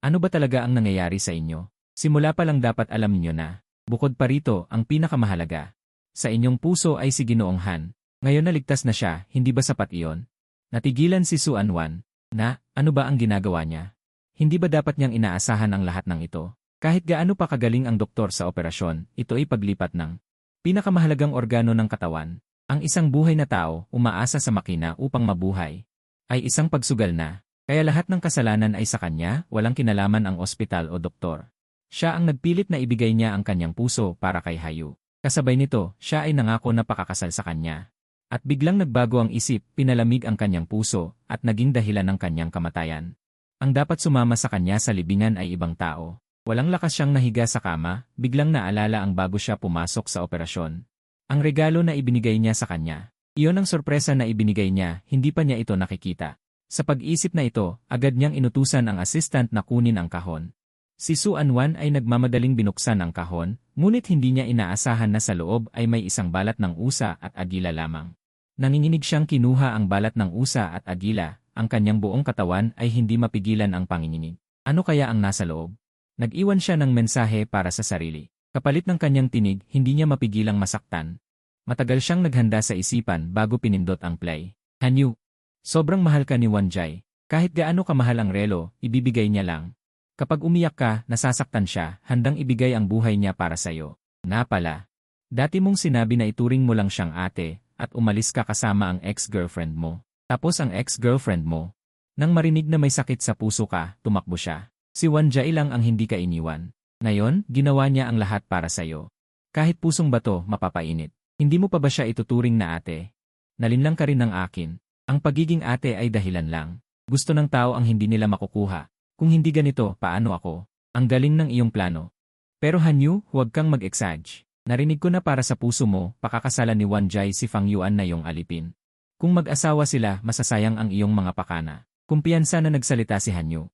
ano ba talaga ang nangyayari sa inyo? Simula pa lang dapat alam niyo na. Bukod pa rito, ang pinakamahalaga. Sa inyong puso ay si Ginoong Han. Ngayon naligtas na siya, hindi ba sapat iyon? Natigilan si Suanwan. Na, ano ba ang ginagawa niya? Hindi ba dapat niyang inaasahan ang lahat ng ito? Kahit gaano pa kagaling ang doktor sa operasyon, ito ay paglipat ng pinakamahalagang organo ng katawan. Ang isang buhay na tao, umaasa sa makina upang mabuhay, ay isang pagsugal na. Kaya lahat ng kasalanan ay sa kanya, walang kinalaman ang ospital o doktor. Siya ang nagpilit na ibigay niya ang kanyang puso para kay Hayu. Kasabay nito, siya ay nangako na pakakasal sa kanya. At biglang nagbago ang isip, pinalamig ang kanyang puso, at naging dahilan ng kanyang kamatayan. Ang dapat sumama sa kanya sa libingan ay ibang tao. Walang lakas siyang nahiga sa kama, biglang naalala ang bago siya pumasok sa operasyon. Ang regalo na ibinigay niya sa kanya. Iyon ang sorpresa na ibinigay niya, hindi pa niya ito nakikita. Sa pag-isip na ito, agad niyang inutusan ang assistant na kunin ang kahon. Si Suanwan ay nagmamadaling binuksan ang kahon, ngunit hindi niya inaasahan na sa loob ay may isang balat ng usa at agila lamang. Nanginginig siyang kinuha ang balat ng usa at agila, ang kanyang buong katawan ay hindi mapigilan ang panginginig. Ano kaya ang nasa loob? Nag-iwan siya ng mensahe para sa sarili. Kapalit ng kanyang tinig, hindi niya mapigilang masaktan. Matagal siyang naghanda sa isipan bago pinindot ang play. Hanyu, sobrang mahal ka ni Wanjai. Kahit gaano kamahal ang relo, ibibigay niya lang. Kapag umiyak ka, nasasaktan siya, handang ibigay ang buhay niya para sa'yo. Na pala. Dati mong sinabi na ituring mo lang siyang ate, at umalis ka kasama ang ex-girlfriend mo. Tapos ang ex-girlfriend mo. Nang marinig na may sakit sa puso ka, tumakbo siya. Si Wanjai lang ang hindi ka iniwan. Ngayon, ginawa niya ang lahat para sa'yo. Kahit pusong bato, mapapainit. Hindi mo pa ba siya ituturing na ate? Nalinlang ka rin ng akin. Ang pagiging ate ay dahilan lang. Gusto ng tao ang hindi nila makukuha. Kung hindi ganito, paano ako? Ang galing ng iyong plano. Pero Hanyu, huwag kang mag-exage. Narinig ko na para sa puso mo, pakakasalan ni Wanjai si Fang Yuan na iyong alipin. Kung mag-asawa sila, masasayang ang iyong mga pakana. Kumpiyansa na nagsalita si Hanyu.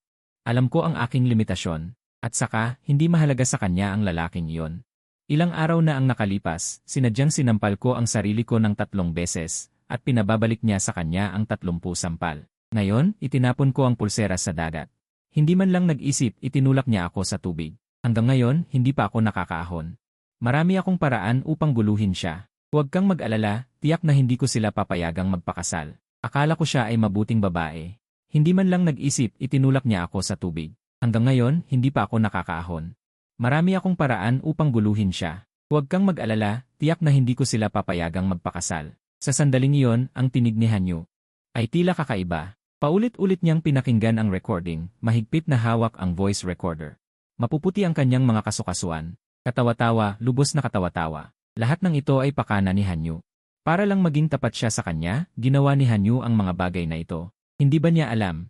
Alam ko ang aking limitasyon. At saka, hindi mahalaga sa kanya ang lalaking iyon. Ilang araw na ang nakalipas, sinadyang sinampal ko ang sarili ko ng 3 beses, at pinababalik niya sa kanya ang 30 sampal. Ngayon, itinapon ko ang pulsera sa dagat. Hindi man lang nag-isip, itinulak niya ako sa tubig. Hanggang ngayon, hindi pa ako nakakaahon. Marami akong paraan upang guluhin siya. Huwag kang mag-alala, tiyak na hindi ko sila papayagang magpakasal. Akala ko siya ay mabuting babae. Hindi man lang nag-isip, itinulak niya ako sa tubig. Hanggang ngayon, hindi pa ako nakakaahon. Marami akong paraan upang guluhin siya. Huwag kang mag-alala, tiyak na hindi ko sila papayagang magpakasal. Sa sandaling iyon, ang tinig ni Hanyu ay tila kakaiba. Paulit-ulit niyang pinakinggan ang recording, mahigpit na hawak ang voice recorder. Mapuputi ang kanyang mga kasukasuan. Katawa-tawa, lubos na katawa-tawa. Lahat ng ito ay pakana ni Hanyu. Para lang maging tapat siya sa kanya, ginawa ni Hanyu ang mga bagay na ito. Hindi ba niya alam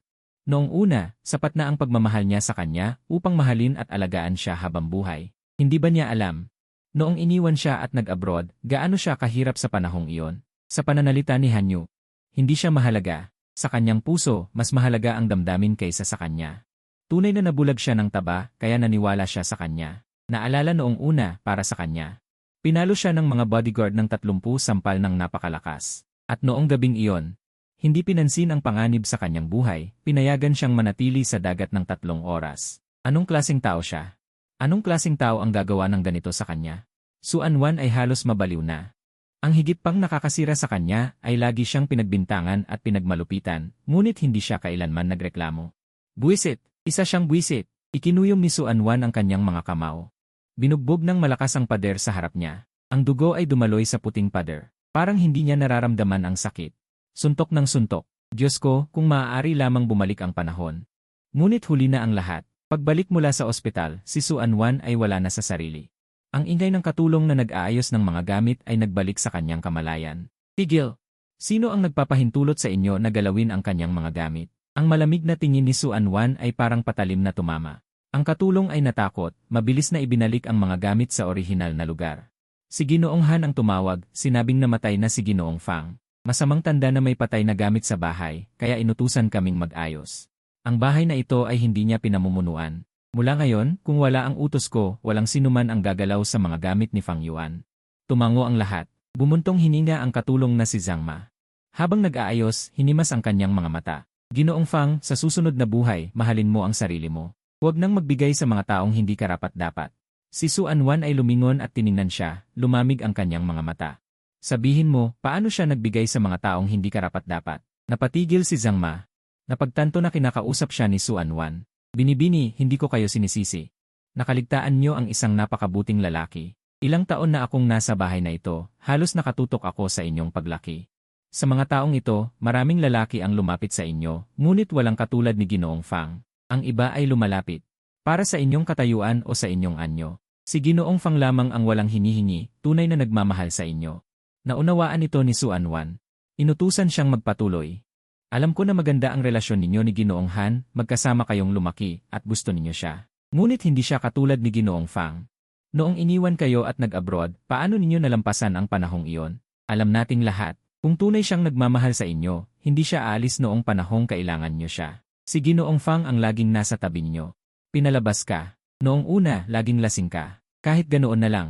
Noong una, sapat na ang pagmamahal niya sa kanya upang mahalin at alagaan siya habang buhay. Hindi ba niya alam? Noong iniwan siya at nag-abroad, gaano siya kahirap sa panahong iyon? Sa pananalita ni Hanyu, hindi siya mahalaga. Sa kanyang puso, mas mahalaga ang damdamin kaysa sa kanya. Tunay na nabulag siya ng taba, kaya naniwala siya sa kanya. Naalala noong una, para sa kanya. Pinalo siya ng mga bodyguard ng 30 sampal ng napakalakas. At noong gabing iyon, hindi pinansin ang panganib sa kanyang buhay, pinayagan siyang manatili sa dagat ng 3 oras. Anong klaseng tao siya? Anong klaseng tao ang gagawa ng ganito sa kanya? Suan-wan ay halos mabaliw na. Ang higit pang nakakasira sa kanya ay lagi siyang pinagbintangan at pinagmalupitan, ngunit hindi siya kailanman nagreklamo. Buwisit, isa siyang buwisit. Ikinuyom ni Suan-wan ang kanyang mga kamao. Binugbog ng malakas ang pader sa harap niya. Ang dugo ay dumaloy sa puting pader. Parang hindi niya nararamdaman ang sakit. Suntok ng suntok. Diyos ko, kung maaari lamang bumalik ang panahon. Ngunit huli na ang lahat. Pagbalik mula sa ospital, si Suan-wan ay wala na sa sarili. Ang ingay ng katulong na nag-aayos ng mga gamit ay nagbalik sa kanyang kamalayan. Tigil! Sino ang nagpapahintulot sa inyo na galawin ang kanyang mga gamit? Ang malamig na tingin ni Suan-wan ay parang patalim na tumama. Ang katulong ay natakot, mabilis na ibinalik ang mga gamit sa orihinal na lugar. Si Ginoong Han ang tumawag, sinabing namatay na si Ginoong Fang. Masamang tanda na may patay na gamit sa bahay, kaya inutusan kaming mag-ayos. Ang bahay na ito ay hindi niya pinamumunuan. Mula ngayon, kung wala ang utos ko, walang sinuman ang gagalaw sa mga gamit ni Fang Yuan. Tumango ang lahat. Bumuntong hininga ang katulong na si Zhang Ma. Habang nag-aayos, hinimas ang kanyang mga mata. Ginoong Fang, sa susunod na buhay, mahalin mo ang sarili mo. Huwag nang magbigay sa mga taong hindi karapat-dapat. Si Suan-wan ay lumingon at tiningnan siya, lumamig ang kanyang mga mata. Sabihin mo, paano siya nagbigay sa mga taong hindi karapat-dapat? Napatigil si Zhang Ma. Napagtanto na kinakausap siya ni Suan-wan. Binibini, hindi ko kayo sinisisi. Nakaligtaan niyo ang isang napakabuting lalaki. Ilang taon na akong nasa bahay na ito, halos nakatutok ako sa inyong paglaki. Sa mga taong ito, maraming lalaki ang lumapit sa inyo, ngunit walang katulad ni Ginoong Fang. Ang iba ay lumalapit. Para sa inyong katayuan o sa inyong anyo. Si Ginoong Fang lamang ang walang hinihingi, tunay na nagmamahal sa inyo. Naunawaan ito ni Suan-wan. Inutusan siyang magpatuloy. Alam ko na maganda ang relasyon ninyo ni Ginoong Han, magkasama kayong lumaki, at gusto ninyo siya. Ngunit hindi siya katulad ni Ginoong Fang. Noong iniwan kayo at nag-abroad, paano ninyo nalampasan ang panahong iyon? Alam nating lahat, kung tunay siyang nagmamahal sa inyo, hindi siya aalis noong panahong kailangan niyo siya. Si Ginoong Fang ang laging nasa tabi niyo. Pinalabas ka. Noong una, laging lasing ka. Kahit ganoon na lang.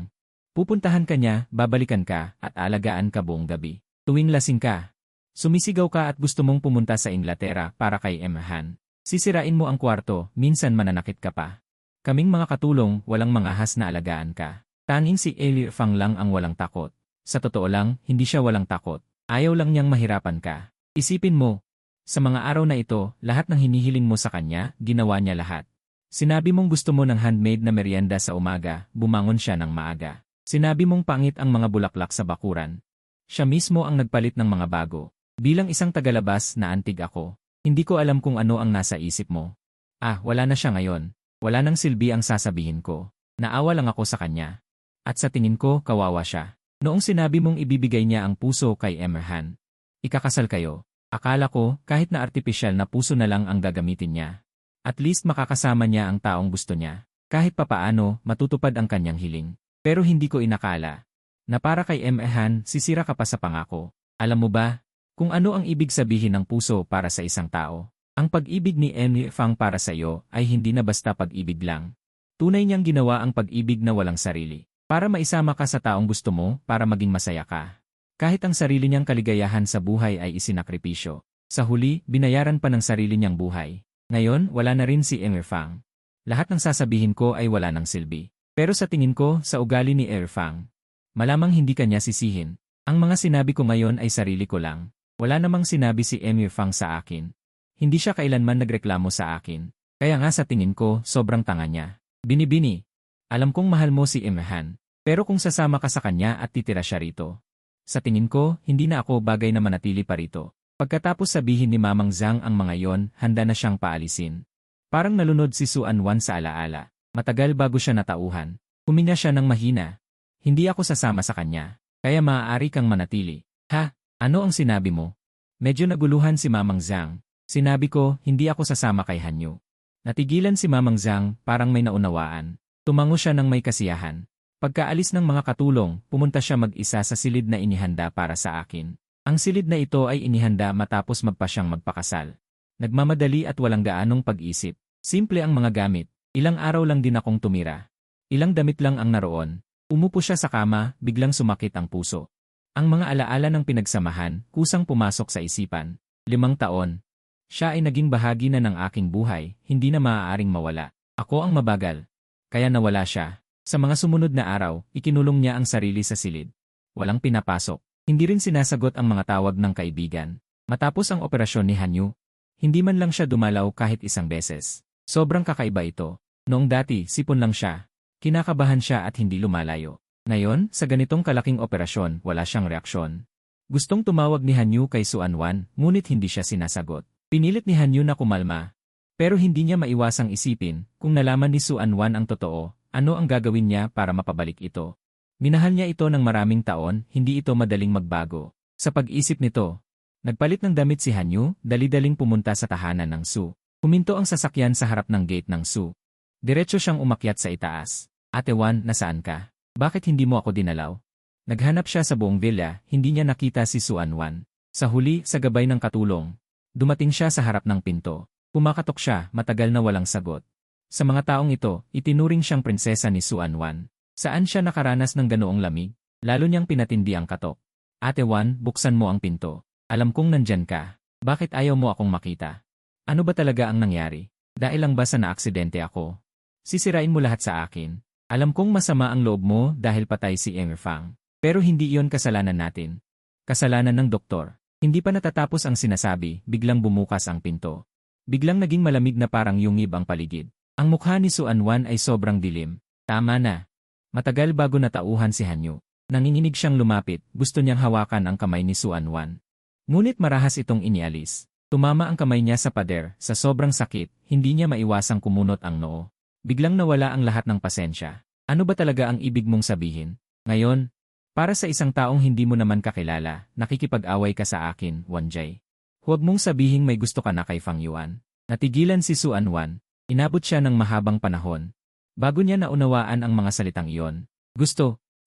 Pupuntahan ka niya, babalikan ka, at alagaan ka buong gabi. Tuwing lasing ka, sumisigaw ka at gusto mong pumunta sa Inglaterra para kay Emhan. Sisirain mo ang kwarto, minsan mananakit ka pa. Kaming mga katulong, walang mangahas na alagaan ka. Tanging si Eli Fang lang ang walang takot. Sa totoo lang, hindi siya walang takot. Ayaw lang niyang mahirapan ka. Isipin mo, sa mga araw na ito, lahat ng hinihiling mo sa kanya, ginawa niya lahat. Sinabi mong gusto mo ng handmade na merienda sa umaga, bumangon siya ng maaga. Sinabi mong pangit ang mga bulaklak sa bakuran. Siya mismo ang nagpalit ng mga bago. Bilang isang tagalabas na antig ako, hindi ko alam kung ano ang nasa isip mo. Wala na siya ngayon. Wala nang silbi ang sasabihin ko. Naawa lang ako sa kanya. At sa tingin ko, kawawa siya. Noong sinabi mong ibibigay niya ang puso kay Emhan, ikakasal kayo. Akala ko, kahit na artipisyal na puso na lang ang gagamitin niya. At least makakasama niya ang taong gusto niya. Kahit papaano, matutupad ang kanyang hiling. Pero hindi ko inakala na para kay Emhan, sisira ka pa sa pangako. Alam mo ba, kung ano ang ibig sabihin ng puso para sa isang tao? Ang pag-ibig ni Fang para sa iyo ay hindi na basta pag-ibig lang. Tunay niyang ginawa ang pag-ibig na walang sarili. Para maisama ka sa taong gusto mo, para maging masaya ka. Kahit ang sarili niyang kaligayahan sa buhay ay isinakripisyo. Sa huli, binayaran pa ng sarili niyang buhay. Ngayon, wala na rin si Fang. Lahat ng sasabihin ko ay wala ng silbi. Pero sa tingin ko, sa ugali ni Fang, malamang hindi kanya sisihin. Ang mga sinabi ko ngayon ay sarili ko lang. Wala namang sinabi si Fang sa akin. Hindi siya kailanman nagreklamo sa akin. Kaya nga sa tingin ko, sobrang tanga niya. Binibini. Alam kong mahal mo si Emhan. Pero kung sasama ka sa kanya at titira siya rito, sa tingin ko, hindi na ako bagay na manatili pa rito. Pagkatapos sabihin ni Mamang Zhang ang mga yon, handa na siyang paalisin. Parang nalunod si Suan-wan sa alaala. Matagal bago siya natauhan. Huminga siya ng mahina. Hindi ako sasama sa kanya. Kaya maaari kang manatili. Ha? Ano ang sinabi mo? Medyo naguluhan si Mamang Zhang. Sinabi ko, hindi ako sasama kay Hanyu. Natigilan si Mamang Zhang, parang may naunawaan. Tumango siya ng may kasiyahan. Pagkaalis ng mga katulong, pumunta siya mag-isa sa silid na inihanda para sa akin. Ang silid na ito ay inihanda matapos magpasyang magpakasal. Nagmamadali at walang gaanong pag-isip. Simple ang mga gamit. Ilang araw lang din akong tumira. Ilang damit lang ang naroon. Umupo siya sa kama, biglang sumakit ang puso. Ang mga alaala ng pinagsamahan, kusang pumasok sa isipan. 5 taon. Siya ay naging bahagi na ng aking buhay, hindi na maaaring mawala. Ako ang mabagal. Kaya nawala siya. Sa mga sumunod na araw, ikinulong niya ang sarili sa silid. Walang pinapasok. Hindi rin sinasagot ang mga tawag ng kaibigan. Matapos ang operasyon ni Hanyu, hindi man lang siya dumalaw kahit isang beses. Sobrang kakaiba ito. Noong dati, sipon lang siya. Kinakabahan siya at hindi lumalayo. Ngayon, sa ganitong kalaking operasyon, wala siyang reaksyon. Gustong tumawag ni Hanyu kay Suanwan, ngunit hindi siya sinasagot. Pinilit ni Hanyu na kumalma. Pero hindi niya maiwasang isipin, kung nalaman ni Suanwan ang totoo, ano ang gagawin niya para mapabalik ito. Minahal niya ito ng maraming taon, hindi ito madaling magbago. Sa pag-isip nito, nagpalit ng damit si Hanyu, dali-daling pumunta sa tahanan ng Su. Huminto ang sasakyan sa harap ng gate ng Su. Diretso siyang umakyat sa itaas. Ate Wan, nasaan ka? Bakit hindi mo ako dinalaw? Naghanap siya sa buong villa, hindi niya nakita si Suanwan. Sa huli, sa gabay ng katulong, dumating siya sa harap ng pinto. Kumakatok siya, matagal na walang sagot. Sa mga taong ito, itinuring siyang prinsesa ni Suanwan. Saan siya nakaranas ng ganoong lamig? Lalo niyang pinatindi ang katok. Ate Wan, buksan mo ang pinto. Alam kong nandyan ka. Bakit ayaw mo akong makita? Ano ba talaga ang nangyari? Dahil lang ba sa naaksidente ako? Sisirain mo lahat sa akin. Alam kong masama ang loob mo dahil patay si Fang. Pero hindi iyon kasalanan natin. Kasalanan ng doktor. Hindi pa natatapos ang sinasabi, biglang bumukas ang pinto. Biglang naging malamig na parang yungib ang paligid. Ang mukha ni Suanwan ay sobrang dilim. Tama na. Matagal bago natauhan si Hanyu. Nanginginig siyang lumapit, gusto niyang hawakan ang kamay ni Suanwan. Ngunit marahas itong inialis. Tumama ang kamay niya sa pader, sa sobrang sakit, hindi niya maiwasang kumunot ang noo. Biglang nawala ang lahat ng pasensya. Ano ba talaga ang ibig mong sabihin? Ngayon, para sa isang taong hindi mo naman kakilala, nakikipag-away ka sa akin, Wanjay. Huwag mong sabihing may gusto ka na kay Fang Yuan. Natigilan si Suanwan. Inabot siya ng mahabang panahon. Bago niya naunawaan ang mga salitang iyon.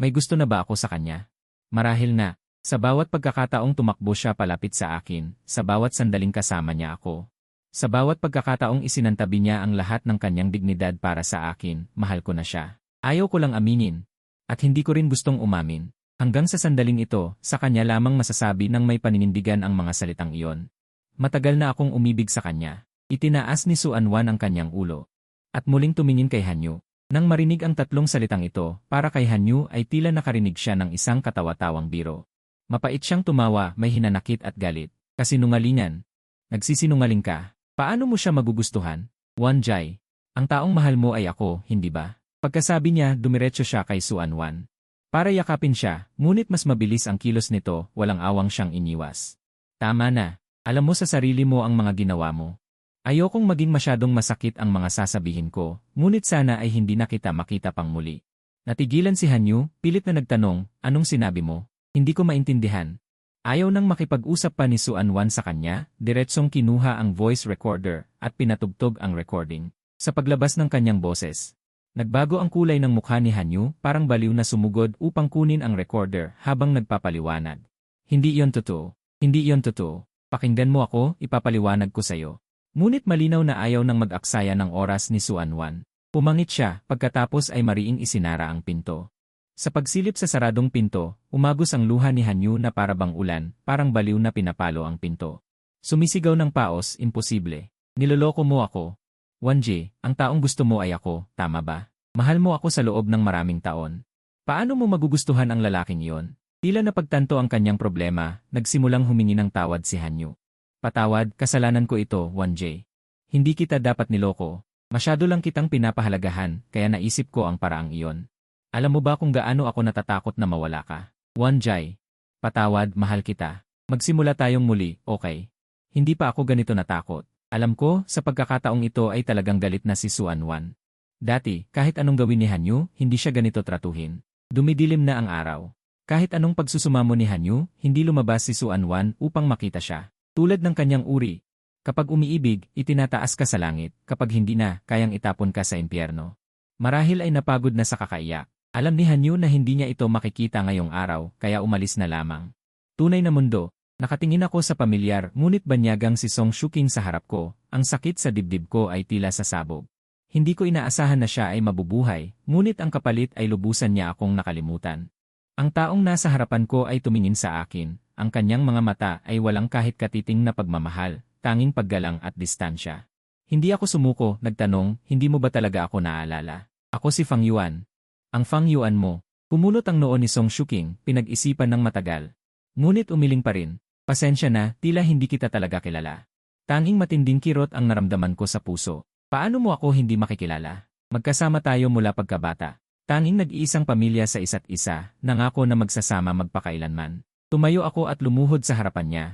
May gusto na ba ako sa kanya? Marahil na, sa bawat pagkakataong tumakbo siya palapit sa akin, sa bawat sandaling kasama niya ako. Sa bawat pagkakataong isinantabi niya ang lahat ng kanyang dignidad para sa akin, mahal ko na siya. Ayaw ko lang aminin. At hindi ko rin gustong umamin. Hanggang sa sandaling ito, sa kanya lamang masasabi ng may paninindigan ang mga salitang iyon. Matagal na akong umibig sa kanya. Itinaas ni Suanwan ang kanyang ulo. At muling tumingin kay Hanyu. Nang marinig ang tatlong salitang ito, para kay Hanyu ay tila nakarinig siya ng isang katawa-tawang biro. Mapait siyang tumawa, may hinanakit at galit. Kasinungalingan. Nagsisinungaling ka. Paano mo siya magugustuhan? Wanjay. Ang taong mahal mo ay ako, hindi ba? Pagkasabi niya, dumiretso siya kay Suanwan. Para yakapin siya, ngunit mas mabilis ang kilos nito, walang awang siyang iniwas. Tama na. Alam mo sa sarili mo ang mga ginawa mo. Ayokong maging masyadong masakit ang mga sasabihin ko, ngunit sana ay hindi na kita makita pang muli. Natigilan si Hanyu, pilit na nagtanong, anong sinabi mo? Hindi ko maintindihan. Ayaw nang makipag-usap pa ni Suanwan sa kanya, diretsong kinuha ang voice recorder at pinatugtog ang recording. Sa paglabas ng kanyang boses, nagbago ang kulay ng mukha ni Hanyu, parang baliw na sumugod upang kunin ang recorder habang nagpapaliwanag. Hindi iyon totoo. Hindi iyon totoo. Pakinggan mo ako, ipapaliwanag ko sa'yo. Ngunit malinaw na ayaw nang mag-aksaya ng oras ni Suanwan. Pumangit siya, pagkatapos ay mariing isinara ang pinto. Sa pagsilip sa saradong pinto, umagos ang luha ni Hanyu na parabang ulan, parang baliw na pinapalo ang pinto. Sumisigaw ng paos, imposible. Niloloko mo ako. Wanji, ang taong gusto mo ay ako, tama ba? Mahal mo ako sa loob ng maraming taon. Paano mo magugustuhan ang lalaking iyon? Tila napagtanto ang kanyang problema, nagsimulang humingi ng tawad si Hanyu. Patawad, kasalanan ko ito, Wanji. Hindi kita dapat niloko. Masyado lang kitang pinapahalagahan, kaya naisip ko ang paraang iyon. Alam mo ba kung gaano ako natatakot na mawala ka? Wanjay. Patawad, mahal kita. Magsimula tayong muli, okay? Hindi pa ako ganito natakot. Alam ko, sa pagkakataong ito ay talagang galit na si Suanwan. Dati, kahit anong gawin ni Hanyu, hindi siya ganito tratuhin. Dumidilim na ang araw. Kahit anong pagsusumamo ni Hanyu, hindi lumabas si Suanwan upang makita siya. Tulad ng kanyang uri. Kapag umiibig, itinataas ka sa langit, kapag hindi na, kayang itapon ka sa impyerno. Marahil ay napagod na sa kakaiyak. Alam ni Hanyu na hindi niya ito makikita ngayong araw, kaya umalis na lamang. Tunay na mundo. Nakatingin ako sa pamilyar, ngunit banyagang si Song Shuking sa harap ko. Ang sakit sa dibdib ko ay tila sasabog. Hindi ko inaasahan na siya ay mabubuhay, ngunit ang kapalit ay lubusan niya akong nakalimutan. Ang taong nasa harapan ko ay tumingin sa akin. Ang kanyang mga mata ay walang kahit katiting na pagmamahal, tanging paggalang at distansya. Hindi ako sumuko, nagtanong, hindi mo ba talaga ako naalala? Ako si Fang Yuan. Ang Fang Yuan mo. Pumunot ang noo ni Song Shuking, pinag-isipan ng matagal. Ngunit umiling pa rin. Pasensya na, tila hindi kita talaga kilala. Tanging matinding kirot ang naramdaman ko sa puso. Paano mo ako hindi makikilala? Magkasama tayo mula pagkabata. Tanging nag-iisang pamilya sa isa't isa, nangako na magsasama magpakailanman. Tumayo ako at lumuhod sa harapan niya.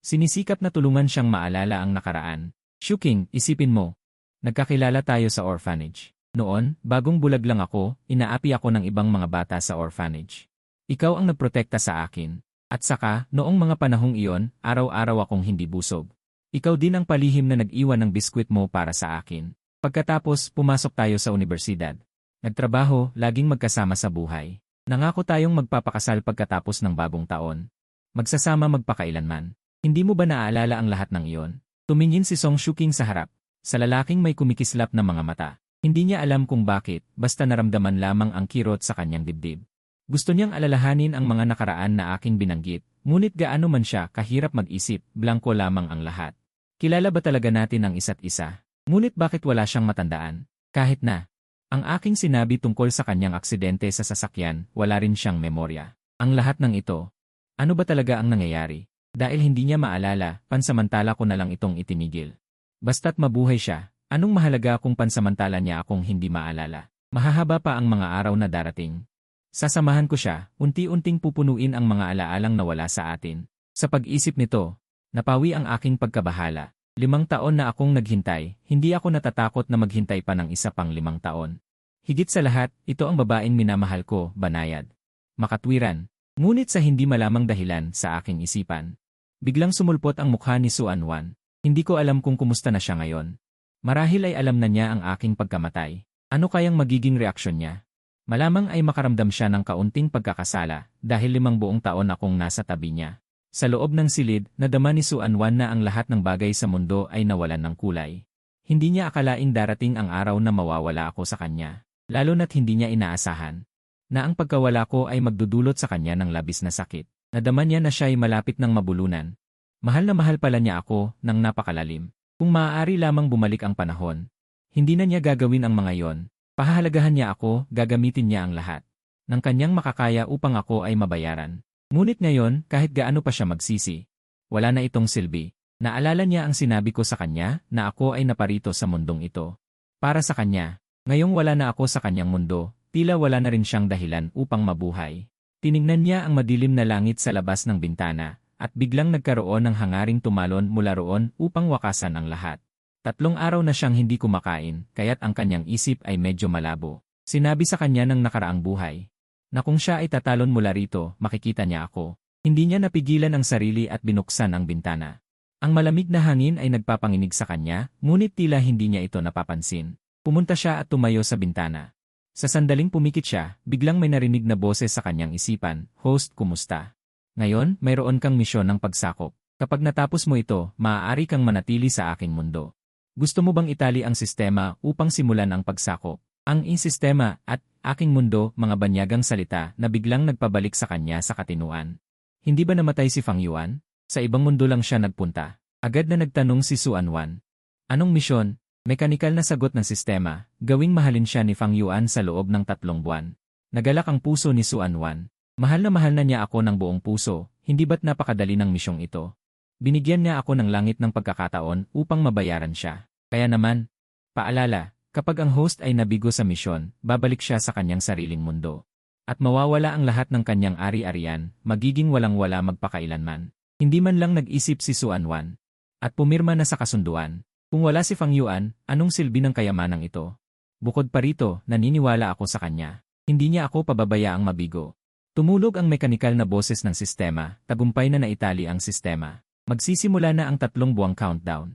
Sinisikap na tulungan siyang maalala ang nakaraan. Shuking, isipin mo. Nagkakilala tayo sa orphanage. Noon, bagong bulag lang ako, inaapi ako ng ibang mga bata sa orphanage. Ikaw ang nagprotekta sa akin. At saka, noong mga panahong iyon, araw-araw akong hindi busog. Ikaw din ang palihim na nag-iwan ng biskwit mo para sa akin. Pagkatapos, pumasok tayo sa universidad. Nagtrabaho, laging magkasama sa buhay. Nangako tayong magpapakasal pagkatapos ng bagong taon. Magsasama magpakailanman. Hindi mo ba naaalala ang lahat ng iyon? Tumingin si Song Shuking sa harap. Sa lalaking may kumikislap na mga mata. Hindi niya alam kung bakit, basta naramdaman lamang ang kirot sa kanyang dibdib. Gusto niyang alalahanin ang mga nakaraan na aking binanggit, ngunit gaano man siya kahirap mag-isip, blanko lamang ang lahat. Kilala ba talaga natin ang isa't isa? Ngunit bakit wala siyang matandaan? Kahit na. Ang aking sinabi tungkol sa kanyang aksidente sa sasakyan, wala rin siyang memorya. Ang lahat ng ito. Ano ba talaga ang nangyayari? Dahil hindi niya maalala, pansamantala ko na lang itong itinigil. Basta't mabuhay siya, anong mahalaga kung pansamantala niya akong hindi maalala? Mahahaba pa ang mga araw na darating. Sasamahan ko siya, unti-unting pupunuin ang mga alaalang nawala sa atin. Sa pag-isip nito, napawi ang aking pagkabahala. 5 taon na akong naghintay, hindi ako natatakot na maghintay pa ng isa pang 5 taon. Higit sa lahat, ito ang babaeng minamahal ko, banayad. Makatwiran, ngunit sa hindi malamang dahilan sa aking isipan. Biglang sumulpot ang mukha ni Suan Wan. Hindi ko alam kung kumusta na siya ngayon. Marahil ay alam na niya ang aking pagkamatay. Ano kayang magiging reaksyon niya? Malamang ay makaramdam siya ng kaunting pagkakasala dahil 5 buong taon akong nasa tabi niya. Sa loob ng silid, nadama ni Suan Wan na ang lahat ng bagay sa mundo ay nawalan ng kulay. Hindi niya akalaing darating ang araw na mawawala ako sa kanya, lalo na't hindi niya inaasahan na ang pagkawala ko ay magdudulot sa kanya ng labis na sakit. Nadama niya na siya ay malapit ng mabulunan. Mahal na mahal pala niya ako ng napakalalim. Kung maaari lamang bumalik ang panahon, hindi na niya gagawin ang mga yon. Pahahalagahan niya ako, gagamitin niya ang lahat ng kanyang makakaya upang ako ay mabayaran. Ngunit ngayon, kahit gaano pa siya magsisi, wala na itong silbi. Naalala niya ang sinabi ko sa kanya na ako ay naparito sa mundong ito. Para sa kanya, ngayong wala na ako sa kanyang mundo, tila wala na rin siyang dahilan upang mabuhay. Tiningnan niya ang madilim na langit sa labas ng bintana, at biglang nagkaroon ng hangaring tumalon mula roon upang wakasan ang lahat. 3 araw na siyang hindi kumakain, kaya't ang kanyang isip ay medyo malabo. Sinabi sa kanya ng nakaraang buhay na kung siya ay tatalon mula rito, makikita niya ako. Hindi niya napigilan ang sarili at binuksan ang bintana. Ang malamig na hangin ay nagpapanginig sa kanya, ngunit tila hindi niya ito napapansin. Pumunta siya at tumayo sa bintana. Sa sandaling pumikit siya, biglang may narinig na boses sa kanyang isipan, "Host, kumusta? Ngayon, mayroon kang misyon ng pagsakop. Kapag natapos mo ito, maaari kang manatili sa aking mundo. Gusto mo bang itali ang sistema upang simulan ang pagsakop?" Ang sistema at aking mundo, mga banyagang salita na biglang nagpabalik sa kanya sa katinuan. Hindi ba namatay si Fang Yuan? Sa ibang mundo lang siya nagpunta. Agad na nagtanong si Suan Wan. Anong misyon? Mekanikal na sagot ng sistema, gawing mahalin siya ni Fang Yuan sa loob ng 3 buwan. Nagalak ang puso ni Suan Wan. Mahal na niya ako ng buong puso, hindi ba't napakadali ng misyong ito? Binigyan niya ako ng langit ng pagkakataon upang mabayaran siya. Kaya naman, paalala, kapag ang host ay nabigo sa misyon, babalik siya sa kanyang sariling mundo. At mawawala ang lahat ng kanyang ari-arian, magiging walang-wala magpakailanman. Hindi man lang nag-isip si Suan Wan. At pumirma na sa kasunduan. Kung wala si Fang Yuan, anong silbi ng kayamanang ito? Bukod pa rito, naniniwala ako sa kanya. Hindi niya ako pababayaang mabigo. Tumulog ang mekanikal na boses ng sistema, tagumpay na naitali ang sistema. Magsisimula na ang 3 buwang countdown.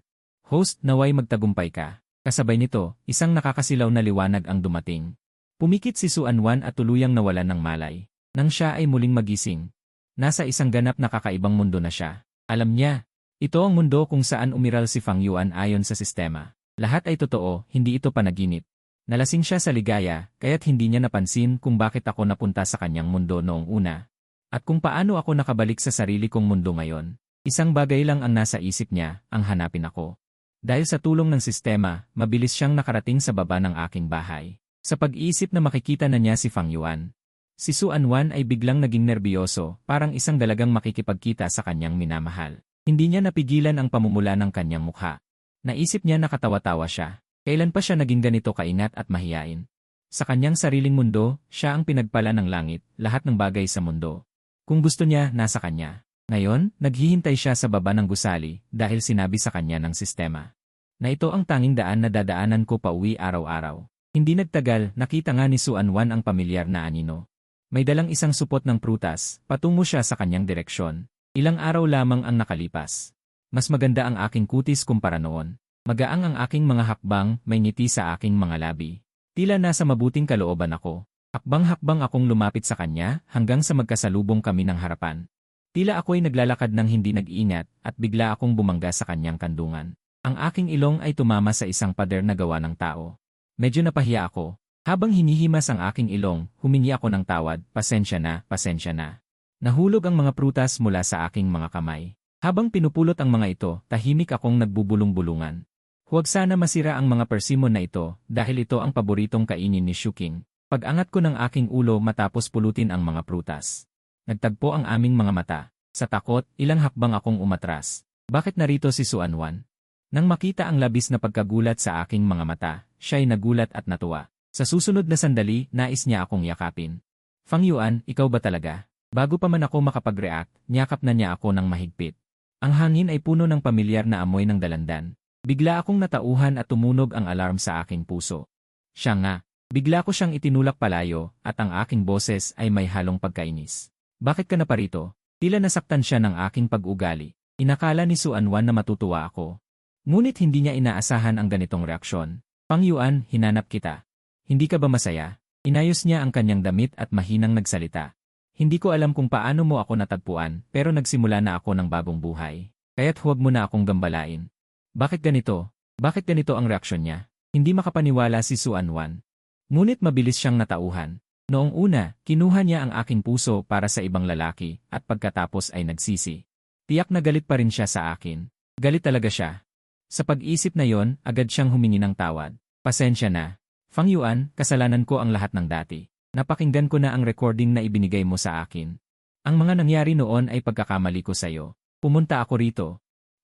Host, naway magtagumpay ka. Kasabay nito, isang nakakasilaw na liwanag ang dumating. Pumikit si Suanwan at tuluyang nawalan ng malay. Nang siya ay muling magising, nasa isang ganap na kakaibang mundo na siya. Alam niya, ito ang mundo kung saan umiral si Fang Yuan ayon sa sistema. Lahat ay totoo, hindi ito panaginip. Nalasing siya sa ligaya, kaya't hindi niya napansin kung bakit ako napunta sa kanyang mundo noong una. At kung paano ako nakabalik sa sarili kong mundo ngayon. Isang bagay lang ang nasa isip niya, ang hanapin ako. Dahil sa tulong ng sistema, mabilis siyang nakarating sa baba ng aking bahay. Sa pag-iisip na makikita na niya si Fang Yuan. Si Suanwan ay biglang naging nerbiyoso, parang isang dalagang makikipagkita sa kanyang minamahal. Hindi niya napigilan ang pamumula ng kanyang mukha. Naisip niya na katawa-tawa siya. Kailan pa siya naging ganito kaingat at mahiyain? Sa kanyang sariling mundo, siya ang pinagpala ng langit, lahat ng bagay sa mundo. Kung gusto niya, nasa kanya. Ngayon, naghihintay siya sa baba ng gusali dahil sinabi sa kanya ng sistema na ito ang tanging daan na dadaanan ko pauwi araw-araw. Hindi nagtagal, nakita nga ni Suanwan ang pamilyar na anino. May dalang isang supot ng prutas, patungo siya sa kanyang direksyon. Ilang araw lamang ang nakalipas. Mas maganda ang aking kutis kumpara noon. Magaang ang aking mga hakbang, may ngiti sa aking mga labi. Tila nasa mabuting kalooban ako. Hakbang-hakbang akong lumapit sa kanya hanggang sa magkasalubong kami ng harapan. Tila ako'y naglalakad ng hindi nag-iingat at bigla akong bumangga sa kanyang kandungan. Ang aking ilong ay tumama sa isang pader na gawa ng tao. Medyo napahiya ako. Habang hinihimas ang aking ilong, humingi ako ng tawad, pasensya na, pasensya na. Nahulog ang mga prutas mula sa aking mga kamay. Habang pinupulot ang mga ito, tahimik akong nagbubulong-bulungan. Huwag sana masira ang mga persimmon na ito dahil ito ang paboritong kainin ni Shuking. Pag-angat ko ng aking ulo matapos pulutin ang mga prutas. Nagtagpo ang aming mga mata. Sa takot, ilang hakbang akong umatras. Bakit narito si Suanwan? Nang makita ang labis na pagkagulat sa aking mga mata, siya'y nagulat at natuwa. Sa susunod na sandali, nais niya akong yakapin. Fang Yuan, ikaw ba talaga? Bago pa man ako makapag-react, niyakap na niya ako ng mahigpit. Ang hangin ay puno ng pamilyar na amoy ng dalandan. Bigla akong natauhan at tumunog ang alarm sa aking puso. Siya nga. Bigla ko siyang itinulak palayo at ang aking boses ay may halong pagkainis. Bakit ka na parito? Tila nasaktan siya ng aking pag-ugali. Inakala ni Suanwan na matutuwa ako. Ngunit hindi niya inaasahan ang ganitong reaksyon. Fang Yuan, hinanap kita. Hindi ka ba masaya? Inayos niya ang kanyang damit at mahinang nagsalita. Hindi ko alam kung paano mo ako natagpuan, pero nagsimula na ako ng bagong buhay. Kaya't huwag mo na akong gambalain. Bakit ganito? Bakit ganito ang reaksyon niya? Hindi makapaniwala si Suanwan. Ngunit mabilis siyang natauhan. Noong una, kinuha niya ang aking puso para sa ibang lalaki at pagkatapos ay nagsisi. Tiyak na galit pa rin siya sa akin. Galit talaga siya. Sa pag-isip na yon, agad siyang humingi ng tawad. Pasensya na. Fang Yuan, kasalanan ko ang lahat ng dati. Napakinggan ko na ang recording na ibinigay mo sa akin. Ang mga nangyari noon ay pagkakamali ko sa iyo. Pumunta ako rito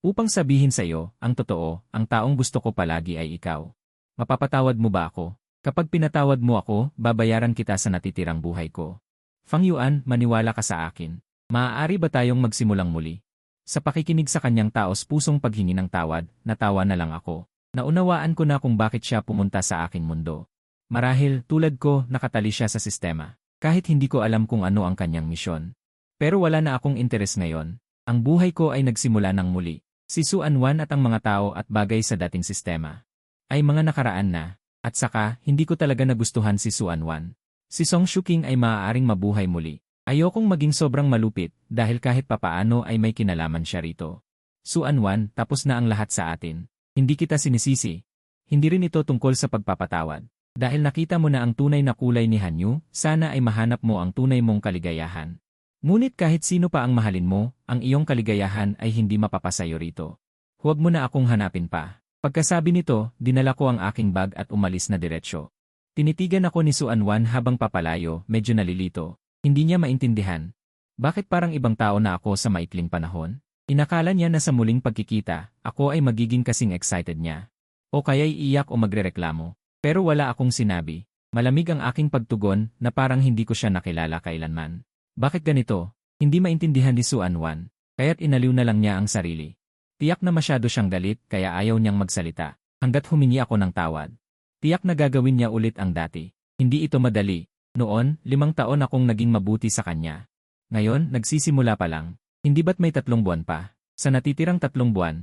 upang sabihin sa iyo, ang totoo, ang taong gusto ko palagi ay ikaw. Mapapatawad mo ba ako? Kapag pinatawad mo ako, babayaran kita sa natitirang buhay ko. Fang Yuan, maniwala ka sa akin. Maaari ba tayong magsimulang muli? Sa pakikinig sa kanyang taos-pusong paghingi ng tawad, natawa na lang ako. Naunawaan ko na kung bakit siya pumunta sa aking mundo. Marahil, tulad ko, nakatali siya sa sistema. Kahit hindi ko alam kung ano ang kanyang misyon. Pero wala na akong interes ngayon. Ang buhay ko ay nagsimula ng muli. Si Suanwan at ang mga tao at bagay sa dating sistema ay mga nakaraan na. At saka, hindi ko talaga nagustuhan si Suanwan. Si Song Shuking ay maaaring mabuhay muli. Ayokong maging sobrang malupit dahil kahit papaano ay may kinalaman siya rito. Suanwan, tapos na ang lahat sa atin. Hindi kita sinisisi. Hindi rin ito tungkol sa pagpapatawad. Dahil nakita mo na ang tunay na kulay ni Hanyu, sana ay mahanap mo ang tunay mong kaligayahan. Ngunit kahit sino pa ang mahalin mo, ang iyong kaligayahan ay hindi mapapasayo rito. Huwag mo na akong hanapin pa. Pagkasabi nito, dinala ko ang aking bag at umalis na diretsyo. Tinitigan ako ni Suanwan habang papalayo, medyo nalilito. Hindi niya maintindihan. Bakit parang ibang tao na ako sa maikling panahon? Inakala niya na sa muling pagkikita, ako ay magiging kasing excited niya. O kaya'y iyak o magrereklamo. Pero wala akong sinabi. Malamig ang aking pagtugon na parang hindi ko siya nakilala kailanman. Bakit ganito? Hindi maintindihan ni Suanwan. Kaya't inaliw na lang niya ang sarili. Tiyak na masyado siyang galit kaya ayaw niyang magsalita. Hanggat humingi ako ng tawad. Tiyak na gagawin niya ulit ang dati. Hindi ito madali. Noon, 5 taon akong naging mabuti sa kanya. Ngayon, nagsisimula pa lang. Hindi ba't may 3 buwan pa? Sa natitirang 3 buwan,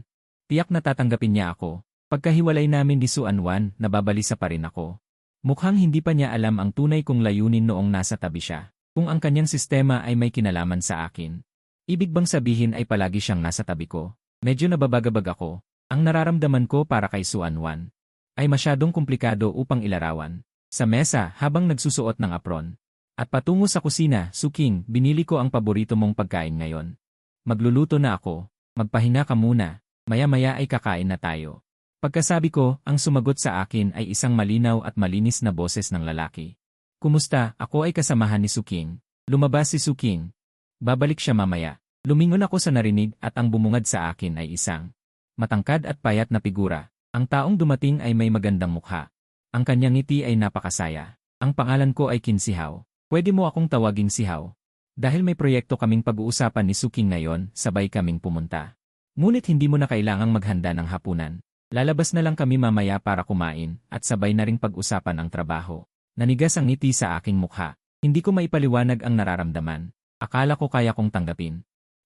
Tiyak na tatanggapin niya ako. Pagkahiwalay namin ni Suanwan, nababalisa pa rin ako. Mukhang hindi pa niya alam ang tunay kong layunin noong nasa tabi siya. Kung ang kanyang sistema ay may kinalaman sa akin. Ibig bang sabihin ay palagi siyang nasa tabi ko? Medyo nababagabag ako. Ang nararamdaman ko para kay Suanwan ay masyadong komplikado upang ilarawan. Sa mesa, habang nagsusuot ng apron. At patungo sa kusina, Suking, binili ko ang paborito mong pagkain ngayon. Magluluto na ako. Magpahinga ka muna. Maya-maya ay kakain na tayo. Pagkasabi ko, ang sumagot sa akin ay isang malinaw at malinis na boses ng lalaki. Kumusta? Ako ay kasamahan ni Suking. Lumabas si Suking. Babalik siya mamaya. Lumingon ako sa narinig at ang bumungad sa akin ay isang matangkad at payat na figura. Ang taong dumating ay may magandang mukha. Ang kanyang ngiti ay napakasaya. Ang pangalan ko ay Kinsihaw. Pwede mo akong tawaging Sihaw. Dahil may proyekto kaming pag-uusapan ni Suking ngayon, sabay kaming pumunta. Ngunit hindi mo na kailangang maghanda ng hapunan. Lalabas na lang kami mamaya para kumain at sabay na ring pag-usapan ang trabaho. Nanigas ang ngiti sa aking mukha. Hindi ko maipaliwanag ang nararamdaman. Akala ko kaya kong tanggapin.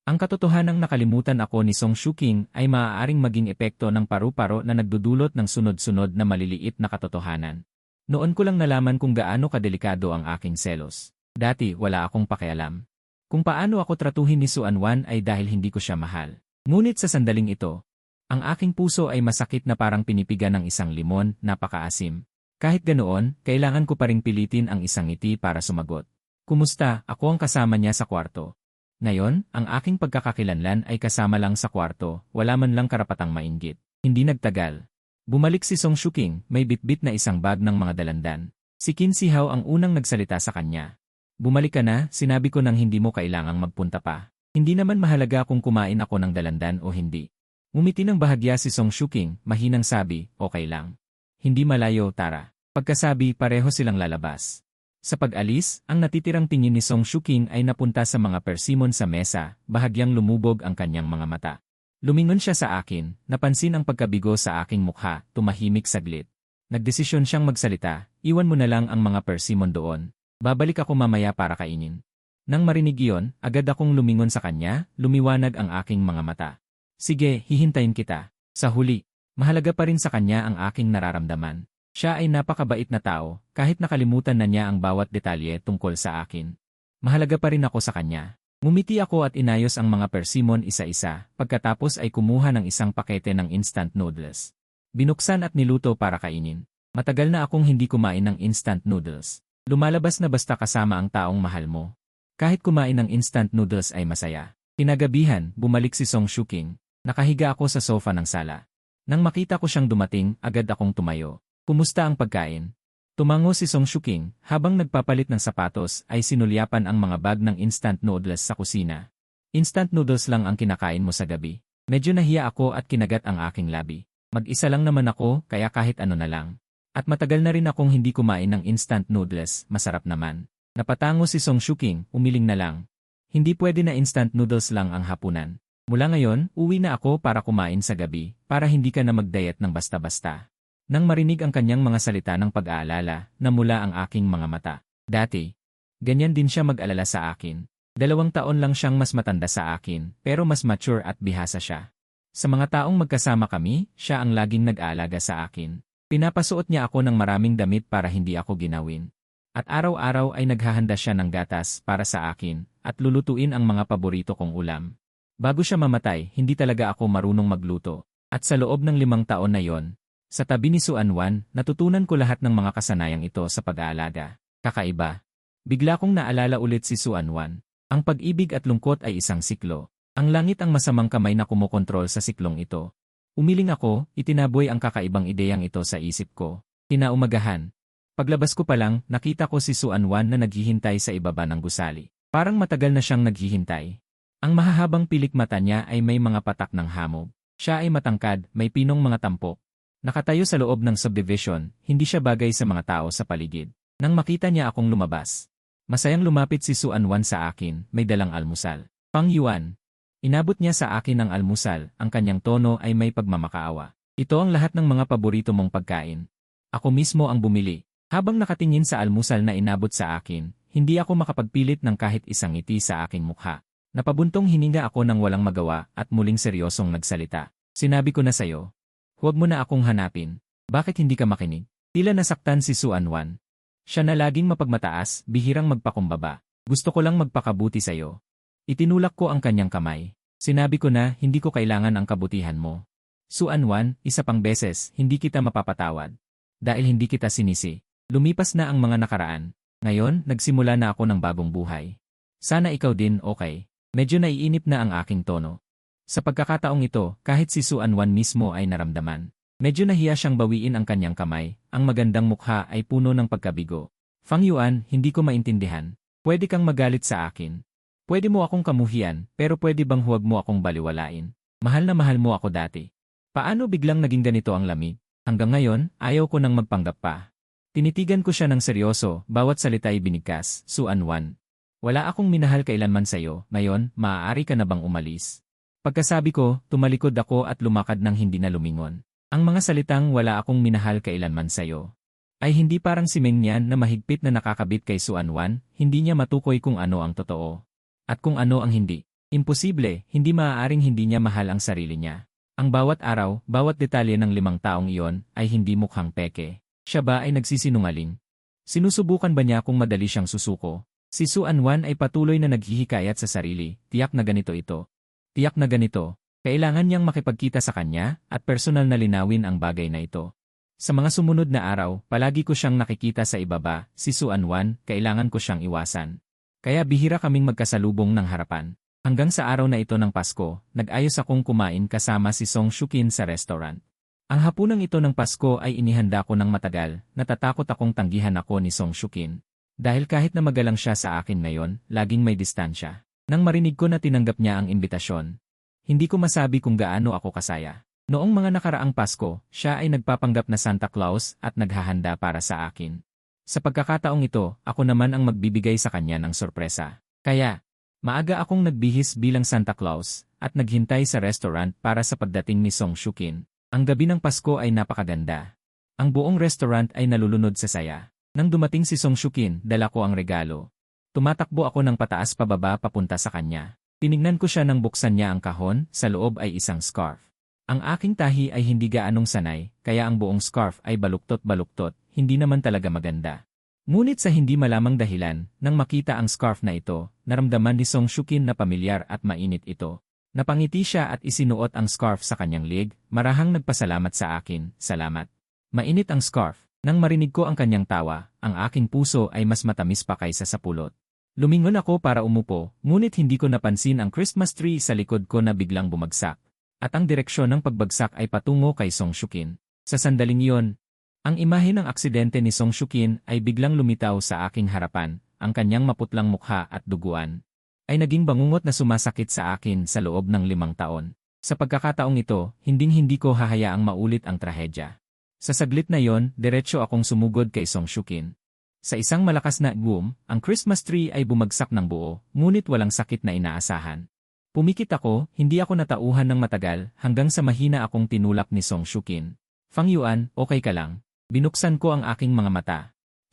Ang katotohanang nakalimutan ako ni Song Shuking ay maaaring maging epekto ng paru-paro na nagdudulot ng sunod-sunod na maliliit na katotohanan. Noon ko lang nalaman kung gaano kadelikado ang aking selos. Dati wala akong pakialam. Kung paano ako tratuhin ni Suanwan ay dahil hindi ko siya mahal. Ngunit sa sandaling ito, ang aking puso ay masakit na parang pinipigan ng isang limon, napakaasim. Kahit ganoon, kailangan ko pa ring pilitin ang isang ngiti para sumagot. Kumusta? Ako ang kasama niya sa kwarto. Ngayon, ang aking pagkakakilanlan ay kasama lang sa kwarto, wala man lang karapatang mainggit. Hindi nagtagal. Bumalik si Song Shuking, may bitbit na isang bag ng mga dalandan. Si Kinsihaw ang unang nagsalita sa kanya. Bumalik ka na, sinabi ko nang hindi mo kailangang magpunta pa. Hindi naman mahalaga kung kumain ako ng dalandan o hindi. Ngumiti ng bahagya si Song Shuking, mahinang sabi, okay lang. Hindi malayo, tara. Pagkasabi, pareho silang lalabas. Sa pag-alis, ang natitirang tingin ni Song Shuking ay napunta sa mga persimon sa mesa, bahagyang lumubog ang kanyang mga mata. Lumingon siya sa akin, napansin ang pagkabigo sa aking mukha, tumahimik saglit. Nagdesisyon siyang magsalita, iwan mo na lang ang mga persimon doon. Babalik ako mamaya para kainin. Nang marinig iyon, agad akong lumingon sa kanya, lumiwanag ang aking mga mata. Sige, hihintayin kita. Sa huli, mahalaga pa rin sa kanya ang aking nararamdaman. Siya ay napakabait na tao, kahit nakalimutan na niya ang bawat detalye tungkol sa akin. Mahalaga pa rin ako sa kanya. Ngumiti ako at inayos ang mga persimon isa-isa, pagkatapos ay kumuha ng isang pakete ng instant noodles. Binuksan at niluto para kainin. Matagal na akong hindi kumain ng instant noodles. Lumalabas na basta kasama ang taong mahal mo. Kahit kumain ng instant noodles ay masaya. Kinagabihan, bumalik si Song Shuking. Nakahiga ako sa sofa ng sala. Nang makita ko siyang dumating, agad akong tumayo. Kumusta ang pagkain? Tumango si Song Shuking, habang nagpapalit ng sapatos ay sinulyapan ang mga bag ng instant noodles sa kusina. Instant noodles lang ang kinakain mo sa gabi. Medyo nahiya ako at kinagat ang aking labi. Mag-isa lang naman ako, kaya kahit ano na lang. At matagal na rin akong hindi kumain ng instant noodles, masarap naman. Napatango si Song Shuking, umiling na lang. Hindi pwede na instant noodles lang ang hapunan. Mula ngayon, uwi na ako para kumain sa gabi, para hindi ka na mag-diet ng basta-basta. Nang marinig ang kanyang mga salita ng pag-aalala, namula ang aking mga mata. Dati, ganyan din siya mag-alala sa akin. 2 taon lang siyang mas matanda sa akin, pero mas mature at bihasa siya. Sa mga taong magkasama kami, siya ang laging nag-aalaga sa akin. Pinapasuot niya ako ng maraming damit para hindi ako ginawin. At araw-araw ay naghahanda siya ng gatas para sa akin, at lulutuin ang mga paborito kong ulam. Bago siya mamatay, hindi talaga ako marunong magluto. At sa loob ng 5 taon na yon, sa tabi ni Suanwan, natutunan ko lahat ng mga kasanayang ito sa pag-aalaga. Kakaiba. Bigla kong naalala ulit si Suanwan. Ang pag-ibig at lungkot ay isang siklo. Ang langit ang masamang kamay na kumokontrol sa siklong ito. Umiling ako, itinaboy ang kakaibang ideyang ito sa isip ko. Kinaumagahan. Paglabas ko pa lang, nakita ko si Suanwan na naghihintay sa ibaba ng gusali. Parang matagal na siyang naghihintay. Ang mahahabang pilik mata niya ay may mga patak ng hamog. Siya ay matangkad, may pinong mga tampok. Nakatayo sa loob ng subdivision, hindi siya bagay sa mga tao sa paligid. Nang makita niya akong lumabas, masayang lumapit si Suanwan sa akin, may dalang almusal. Pang Yuan. Inabot niya sa akin ang almusal, ang kanyang tono ay may pagmamakaawa. Ito ang lahat ng mga paborito mong pagkain. Ako mismo ang bumili. Habang nakatingin sa almusal na inabot sa akin, hindi ako makapagpilit ng kahit isang ngiti sa aking mukha. Napabuntong hininga ako ng walang magawa at muling seryosong nagsalita. Sinabi ko na sa'yo. Huwag mo na akong hanapin. Bakit hindi ka makinig? Tila nasaktan si Suanwan. Siya na laging mapagmataas, bihirang magpakumbaba. Gusto ko lang magpakabuti sa'yo. Itinulak ko ang kanyang kamay. Sinabi ko na hindi ko kailangan ang kabutihan mo. Suanwan, isa pang beses, hindi kita mapapatawad. Dahil hindi kita sinisi. Lumipas na ang mga nakaraan. Ngayon, nagsimula na ako ng bagong buhay. Sana ikaw din, okay. Medyo naiinip na ang aking tono. Sa pagkakataong ito, kahit si Suanwan mismo ay naramdaman. Medyo nahiya siyang bawiin ang kanyang kamay, ang magandang mukha ay puno ng pagkabigo. Fang Yuan, hindi ko maintindihan. Pwede kang magalit sa akin. Pwede mo akong kamuhian, pero pwede bang huwag mo akong baliwalain? Mahal na mahal mo ako dati. Paano biglang naging ganito ang lamig? Hanggang ngayon, ayaw ko nang magpanggap pa. Tinitigan ko siya ng seryoso, bawat salita ay binigkas. Suanwan. Wala akong minahal kailanman sa'yo, ngayon, maaari ka na bang umalis? Pagkasabi ko, tumalikod ako at lumakad ng hindi na lumingon. Ang mga salitang wala akong minahal kailanman sa'yo ay hindi parang si Meng Nian na mahigpit na nakakabit kay Suanwan, hindi niya matukoy kung ano ang totoo. At kung ano ang hindi. Imposible, hindi maaaring hindi niya mahal ang sarili niya. Ang bawat araw, bawat detalye ng 5 taong iyon ay hindi mukhang peke. Siya ba ay nagsisinungaling? Sinusubukan ba niya kung madali siyang susuko? Si Suanwan ay patuloy na naghihikayat sa sarili, tiyak na ganito ito. Tiyak na ganito. Kailangan niyang makipagkita sa kanya at personal na linawin ang bagay na ito. Sa mga sumunod na araw, palagi ko siyang nakikita sa ibaba, si Suanwan, kailangan ko siyang iwasan. Kaya bihira kaming magkasalubong ng harapan. Hanggang sa araw na ito ng Pasko, nag-ayos akong kumain kasama si Song Shukin sa restaurant. Ang hapunang ito ng Pasko ay inihanda ko ng matagal, natatakot akong tanggihan ako ni Song Shukin. Dahil kahit na magalang siya sa akin ngayon, laging may distansya. Nang marinig ko na tinanggap niya ang imbitasyon, hindi ko masabi kung gaano ako kasaya. Noong mga nakaraang Pasko, siya ay nagpapanggap na Santa Claus at naghahanda para sa akin. Sa pagkakataong ito, ako naman ang magbibigay sa kanya ng sorpresa. Kaya, maaga akong nagbihis bilang Santa Claus at naghintay sa restaurant para sa pagdating ni Song Shukin. Ang gabi ng Pasko ay napakaganda. Ang buong restaurant ay nalulunod sa saya. Nang dumating si Song Shukin, dala ko ang regalo. Tumatakbo ako ng pataas pababa papunta sa kanya. Tinignan ko siya nang buksan niya ang kahon, sa loob ay isang scarf. Ang aking tahi ay hindi gaanong sanay, kaya ang buong scarf ay baluktot-baluktot, hindi naman talaga maganda. Ngunit sa hindi malamang dahilan, nang makita ang scarf na ito, naramdaman ni Song Shukin na pamilyar at mainit ito. Napangiti siya at isinuot ang scarf sa kanyang leg, marahang nagpasalamat sa akin, salamat. Mainit ang scarf. Nang marinig ko ang kanyang tawa, ang aking puso ay mas matamis pa kaysa sa pulot. Lumingon ako para umupo, ngunit hindi ko napansin ang Christmas tree sa likod ko na biglang bumagsak. At ang direksyon ng pagbagsak ay patungo kay Song Shukin. Sa sandaling iyon, ang imahe ng aksidente ni Song Shukin ay biglang lumitaw sa aking harapan, ang kanyang maputlang mukha at duguan ay naging bangungot na sumasakit sa akin sa loob ng 5 taon. Sa pagkakataong ito, hinding-hindi ko hahayaang maulit ang trahedya. Sa saglit na yon, diretso akong sumugod kay Song Shukin. Sa isang malakas na boom, ang Christmas tree ay bumagsak ng buo, ngunit walang sakit na inaasahan. Pumikit ako, hindi ako natauhan ng matagal, hanggang sa mahina akong tinulak ni Song Shukin. Fang Yuan, okay ka lang? Binuksan ko ang aking mga mata.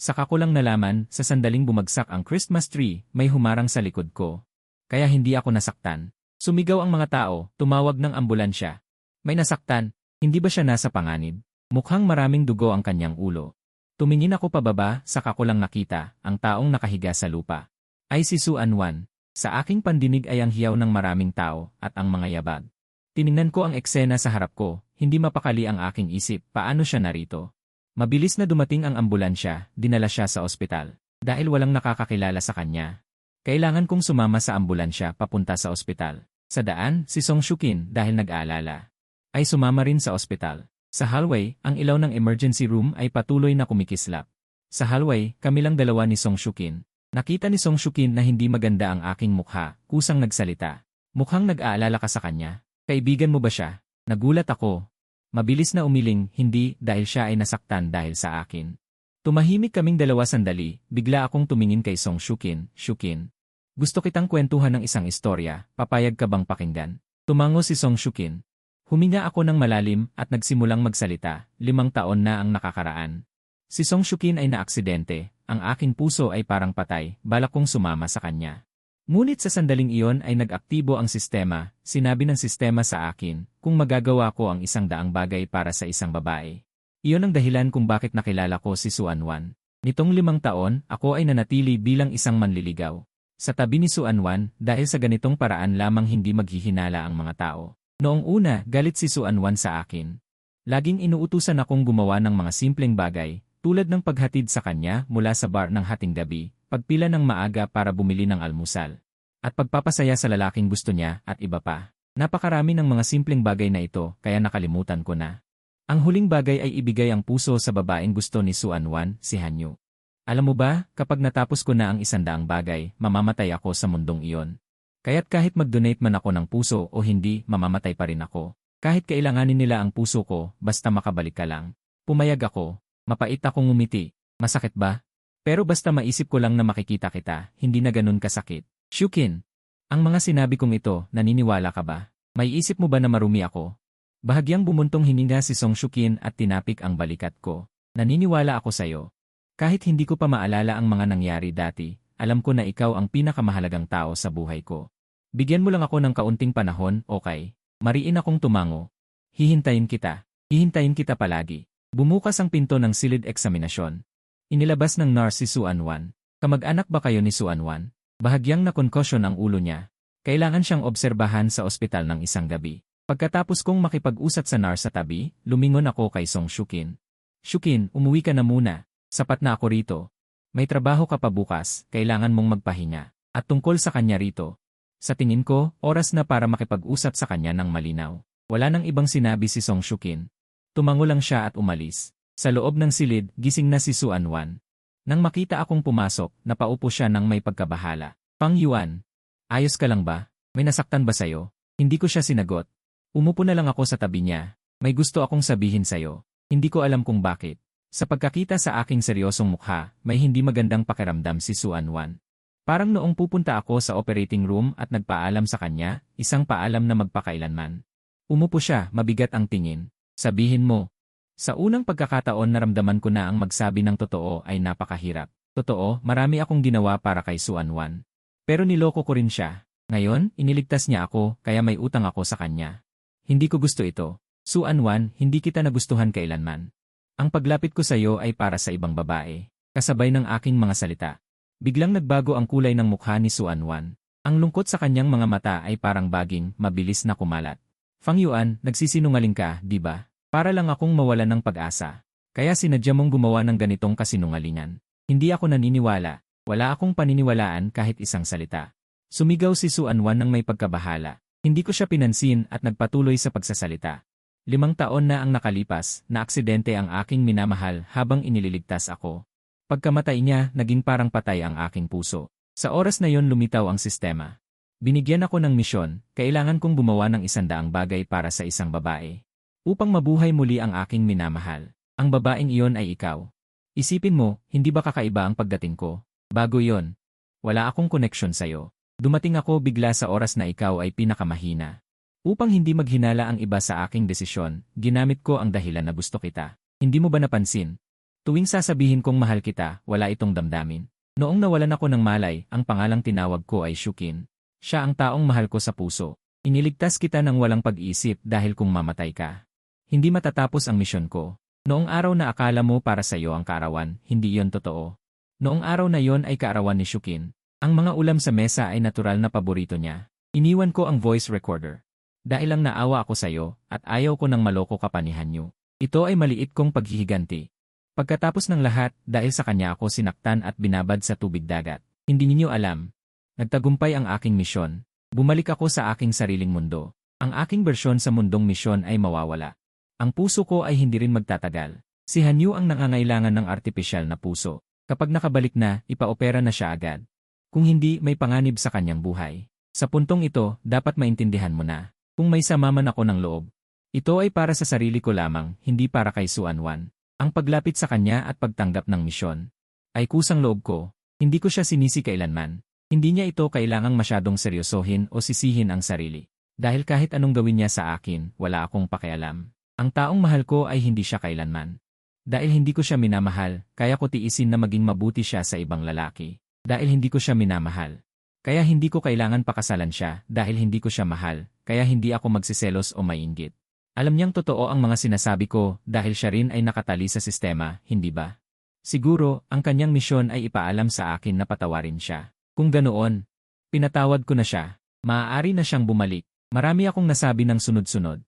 Saka ko lang nalaman, sa sandaling bumagsak ang Christmas tree, may humarang sa likod ko. Kaya hindi ako nasaktan. Sumigaw ang mga tao, tumawag ng ambulansya. May nasaktan, hindi ba siya nasa panganib? Mukhang maraming dugo ang kanyang ulo. Tumingin ako pababa, saka ko lang nakita, ang taong nakahiga sa lupa. Ay si Suanwan. Sa aking pandinig ay ang hiyaw ng maraming tao, at ang mga yabag. Tiningnan ko ang eksena sa harap ko, hindi mapakali ang aking isip, paano siya narito? Mabilis na dumating ang ambulansya, dinala siya sa ospital. Dahil walang nakakakilala sa kanya, kailangan kong sumama sa ambulansya papunta sa ospital. Sa daan, si Song Shukin, dahil nag-aalala, ay sumama rin sa ospital. Sa hallway, ang ilaw ng emergency room ay patuloy na kumikislap. Sa hallway, kami lang dalawa ni Song Shukin. Nakita ni Song Shukin na hindi maganda ang aking mukha, kusang nagsalita. Mukhang nag-aalala ka sa kanya. Kaibigan mo ba siya? Nagulat ako. Mabilis na umiling, hindi, dahil siya ay nasaktan dahil sa akin. Tumahimik kaming dalawa sandali, bigla akong tumingin kay Song Shukin. Shukin, gusto kitang kwentuhan ng isang istorya, papayag ka bang pakinggan? Tumango si Song Shukin. Huminga ako ng malalim at nagsimulang magsalita, 5 taon na ang nakakaraan. Si Song Shukin ay naaksidente, ang aking puso ay parang patay, balak kong sumama sa kanya. Ngunit sa sandaling iyon ay nag-aktibo ang sistema, sinabi ng sistema sa akin, kung magagawa ko ang 100 bagay para sa isang babae. Iyon ang dahilan kung bakit nakilala ko si Suanwan. Nitong 5 taon, ako ay nanatili bilang isang manliligaw. Sa tabi ni Suanwan, dahil sa ganitong paraan lamang hindi maghihinala ang mga tao. Noong una, galit si Suanwan sa akin. Laging inuutusan akong gumawa ng mga simpleng bagay, tulad ng paghatid sa kanya mula sa bar ng hating gabi, pagpila ng maaga para bumili ng almusal, at pagpapasaya sa lalaking gusto niya at iba pa. Napakarami ng mga simpleng bagay na ito kaya nakalimutan ko na. Ang huling bagay ay ibigay ang puso sa babaeng gusto ni Suanwan, si Hanyu. Alam mo ba, kapag natapos ko na ang 100 bagay, mamamatay ako sa mundong iyon. Kaya't kahit mag-donate man ako ng puso o hindi, mamamatay pa rin ako. Kahit kailanganin nila ang puso ko, basta makabalik ka lang. Pumayag ako. Mapait akong ngumiti. Masakit ba? Pero basta maisip ko lang na makikita kita, hindi na ganun kasakit. Shukin. Ang mga sinabi kong ito, naniniwala ka ba? May isip mo ba na marumi ako? Bahagyang bumuntong hininga si Song Shukin at tinapik ang balikat ko. Naniniwala ako sa'yo. Kahit hindi ko pa maalala ang mga nangyari dati, alam ko na ikaw ang pinakamahalagang tao sa buhay ko. Bigyan mo lang ako ng kaunting panahon, okay? Mariin akong tumango. Hihintayin kita. Hihintayin kita palagi. Bumukas ang pinto ng silid eksaminasyon. Inilabas ng nurse si Suanwan. Kamag-anak ba kayo ni Suanwan? Bahagyang nakonkosyon ang ulo niya. Kailangan siyang obserbahan sa ospital ng isang gabi. Pagkatapos kong makipag-usap sa nurse sa tabi, lumingon ako kay Song Shukin. Shukin, umuwi ka na muna. Sapat na ako rito. May trabaho ka pa bukas, kailangan mong magpahinga. At tungkol sa kanya rito. Sa tingin ko, oras na para makipag-usap sa kanya ng malinaw. Wala nang ibang sinabi si Song Shukin. Tumango lang siya at umalis. Sa loob ng silid, gising na si Suanwan. Nang makita akong pumasok, napaupo siya ng may pagkabahala. Pang Yuan, ayos ka lang ba? May nasaktan ba sayo? Hindi ko siya sinagot. Umupo na lang ako sa tabi niya. May gusto akong sabihin sayo. Hindi ko alam kung bakit. Sa pagkakita sa aking seryosong mukha, may hindi magandang pakiramdam si Suanwan. Parang noong pupunta ako sa operating room at nagpaalam sa kanya, isang paalam na magpakailanman. Umupo siya, mabigat ang tingin. Sabihin mo. Sa unang pagkakataon naramdaman ko na ang magsabi ng totoo ay napakahirap. Totoo, marami akong ginawa para kay Suanwan. Pero niloko ko rin siya. Ngayon, iniligtas niya ako, kaya may utang ako sa kanya. Hindi ko gusto ito. Suanwan, hindi kita nagustuhan kailanman. Ang paglapit ko sa iyo ay para sa ibang babae. Kasabay ng aking mga salita. Biglang nagbago ang kulay ng mukha ni Suanwan. Ang lungkot sa kanyang mga mata ay parang baging, mabilis na kumalat. Fang Yuan, nagsisinungaling ka, di ba? Para lang akong mawalan ng pag-asa. Kaya sinadya mong gumawa ng ganitong kasinungalingan. Hindi ako naniniwala. Wala akong paniniwalaan kahit isang salita. Sumigaw si Suanwan ng may pagkabahala. Hindi ko siya pinansin at nagpatuloy sa pagsasalita. 5 taon na ang nakalipas, na aksidente ang aking minamahal habang inililigtas ako. Pagkamatay niya, naging parang patay ang aking puso. Sa oras na yon lumitaw ang sistema. Binigyan ako ng misyon, kailangan kong gumawa ng 100 bagay para sa isang babae. Upang mabuhay muli ang aking minamahal. Ang babaeng iyon ay ikaw. Isipin mo, hindi ba kakaiba ang pagdating ko? Bago yon. Wala akong koneksyon sa'yo. Dumating ako bigla sa oras na ikaw ay pinakamahina. Upang hindi maghinala ang iba sa aking desisyon, ginamit ko ang dahilan na gusto kita. Hindi mo ba napansin? Tuwing sasabihin kong mahal kita, wala itong damdamin. Noong nawalan ako ng malay, ang pangalang tinawag ko ay Shukin. Siya ang taong mahal ko sa puso. Iniligtas kita ng walang pag-iisip dahil kung mamatay ka. Hindi matatapos ang misyon ko. Noong araw na akala mo para sa iyo ang kaarawan, hindi iyon totoo. Noong araw na yon ay kaarawan ni Shukin. Ang mga ulam sa mesa ay natural na paborito niya. Iniwan ko ang voice recorder. Dahil lang naawa ako sa iyo, at ayaw ko nang maloko ka pa ni Hanyu. Ito ay maliit kong paghihiganti. Pagkatapos ng lahat, dahil sa kanya ako sinaktan at binabad sa tubig dagat. Hindi ninyo alam. Nagtagumpay ang aking misyon. Bumalik ako sa aking sariling mundo. Ang aking bersyon sa mundong misyon ay mawawala. Ang puso ko ay hindi rin magtatagal. Si Hanyu ang nangangailangan ng artipisyal na puso. Kapag nakabalik na, ipaopera na siya agad. Kung hindi, may panganib sa kanyang buhay. Sa puntong ito, dapat maintindihan mo na. Kung may sama man ako ng loob, ito ay para sa sarili ko lamang, hindi para kay Suanwan. Ang paglapit sa kanya at pagtanggap ng misyon ay kusang loob ko. Hindi ko siya sinisi kailanman. Hindi niya ito kailangang masyadong seryosohin o sisihin ang sarili. Dahil kahit anong gawin niya sa akin, wala akong pakialam. Ang taong mahal ko ay hindi siya kailanman. Dahil hindi ko siya minamahal, kaya ko tiisin na maging mabuti siya sa ibang lalaki. Dahil hindi ko siya minamahal. Kaya hindi ko kailangan pakasalan siya dahil hindi ko siya mahal, kaya hindi ako magsiselos o mainggit. Alam niyang totoo ang mga sinasabi ko dahil siya rin ay nakatali sa sistema, hindi ba? Siguro, ang kanyang misyon ay ipaalam sa akin na patawarin siya. Kung ganoon, pinatawad ko na siya. Maaari na siyang bumalik. Marami akong nasabi ng sunod-sunod.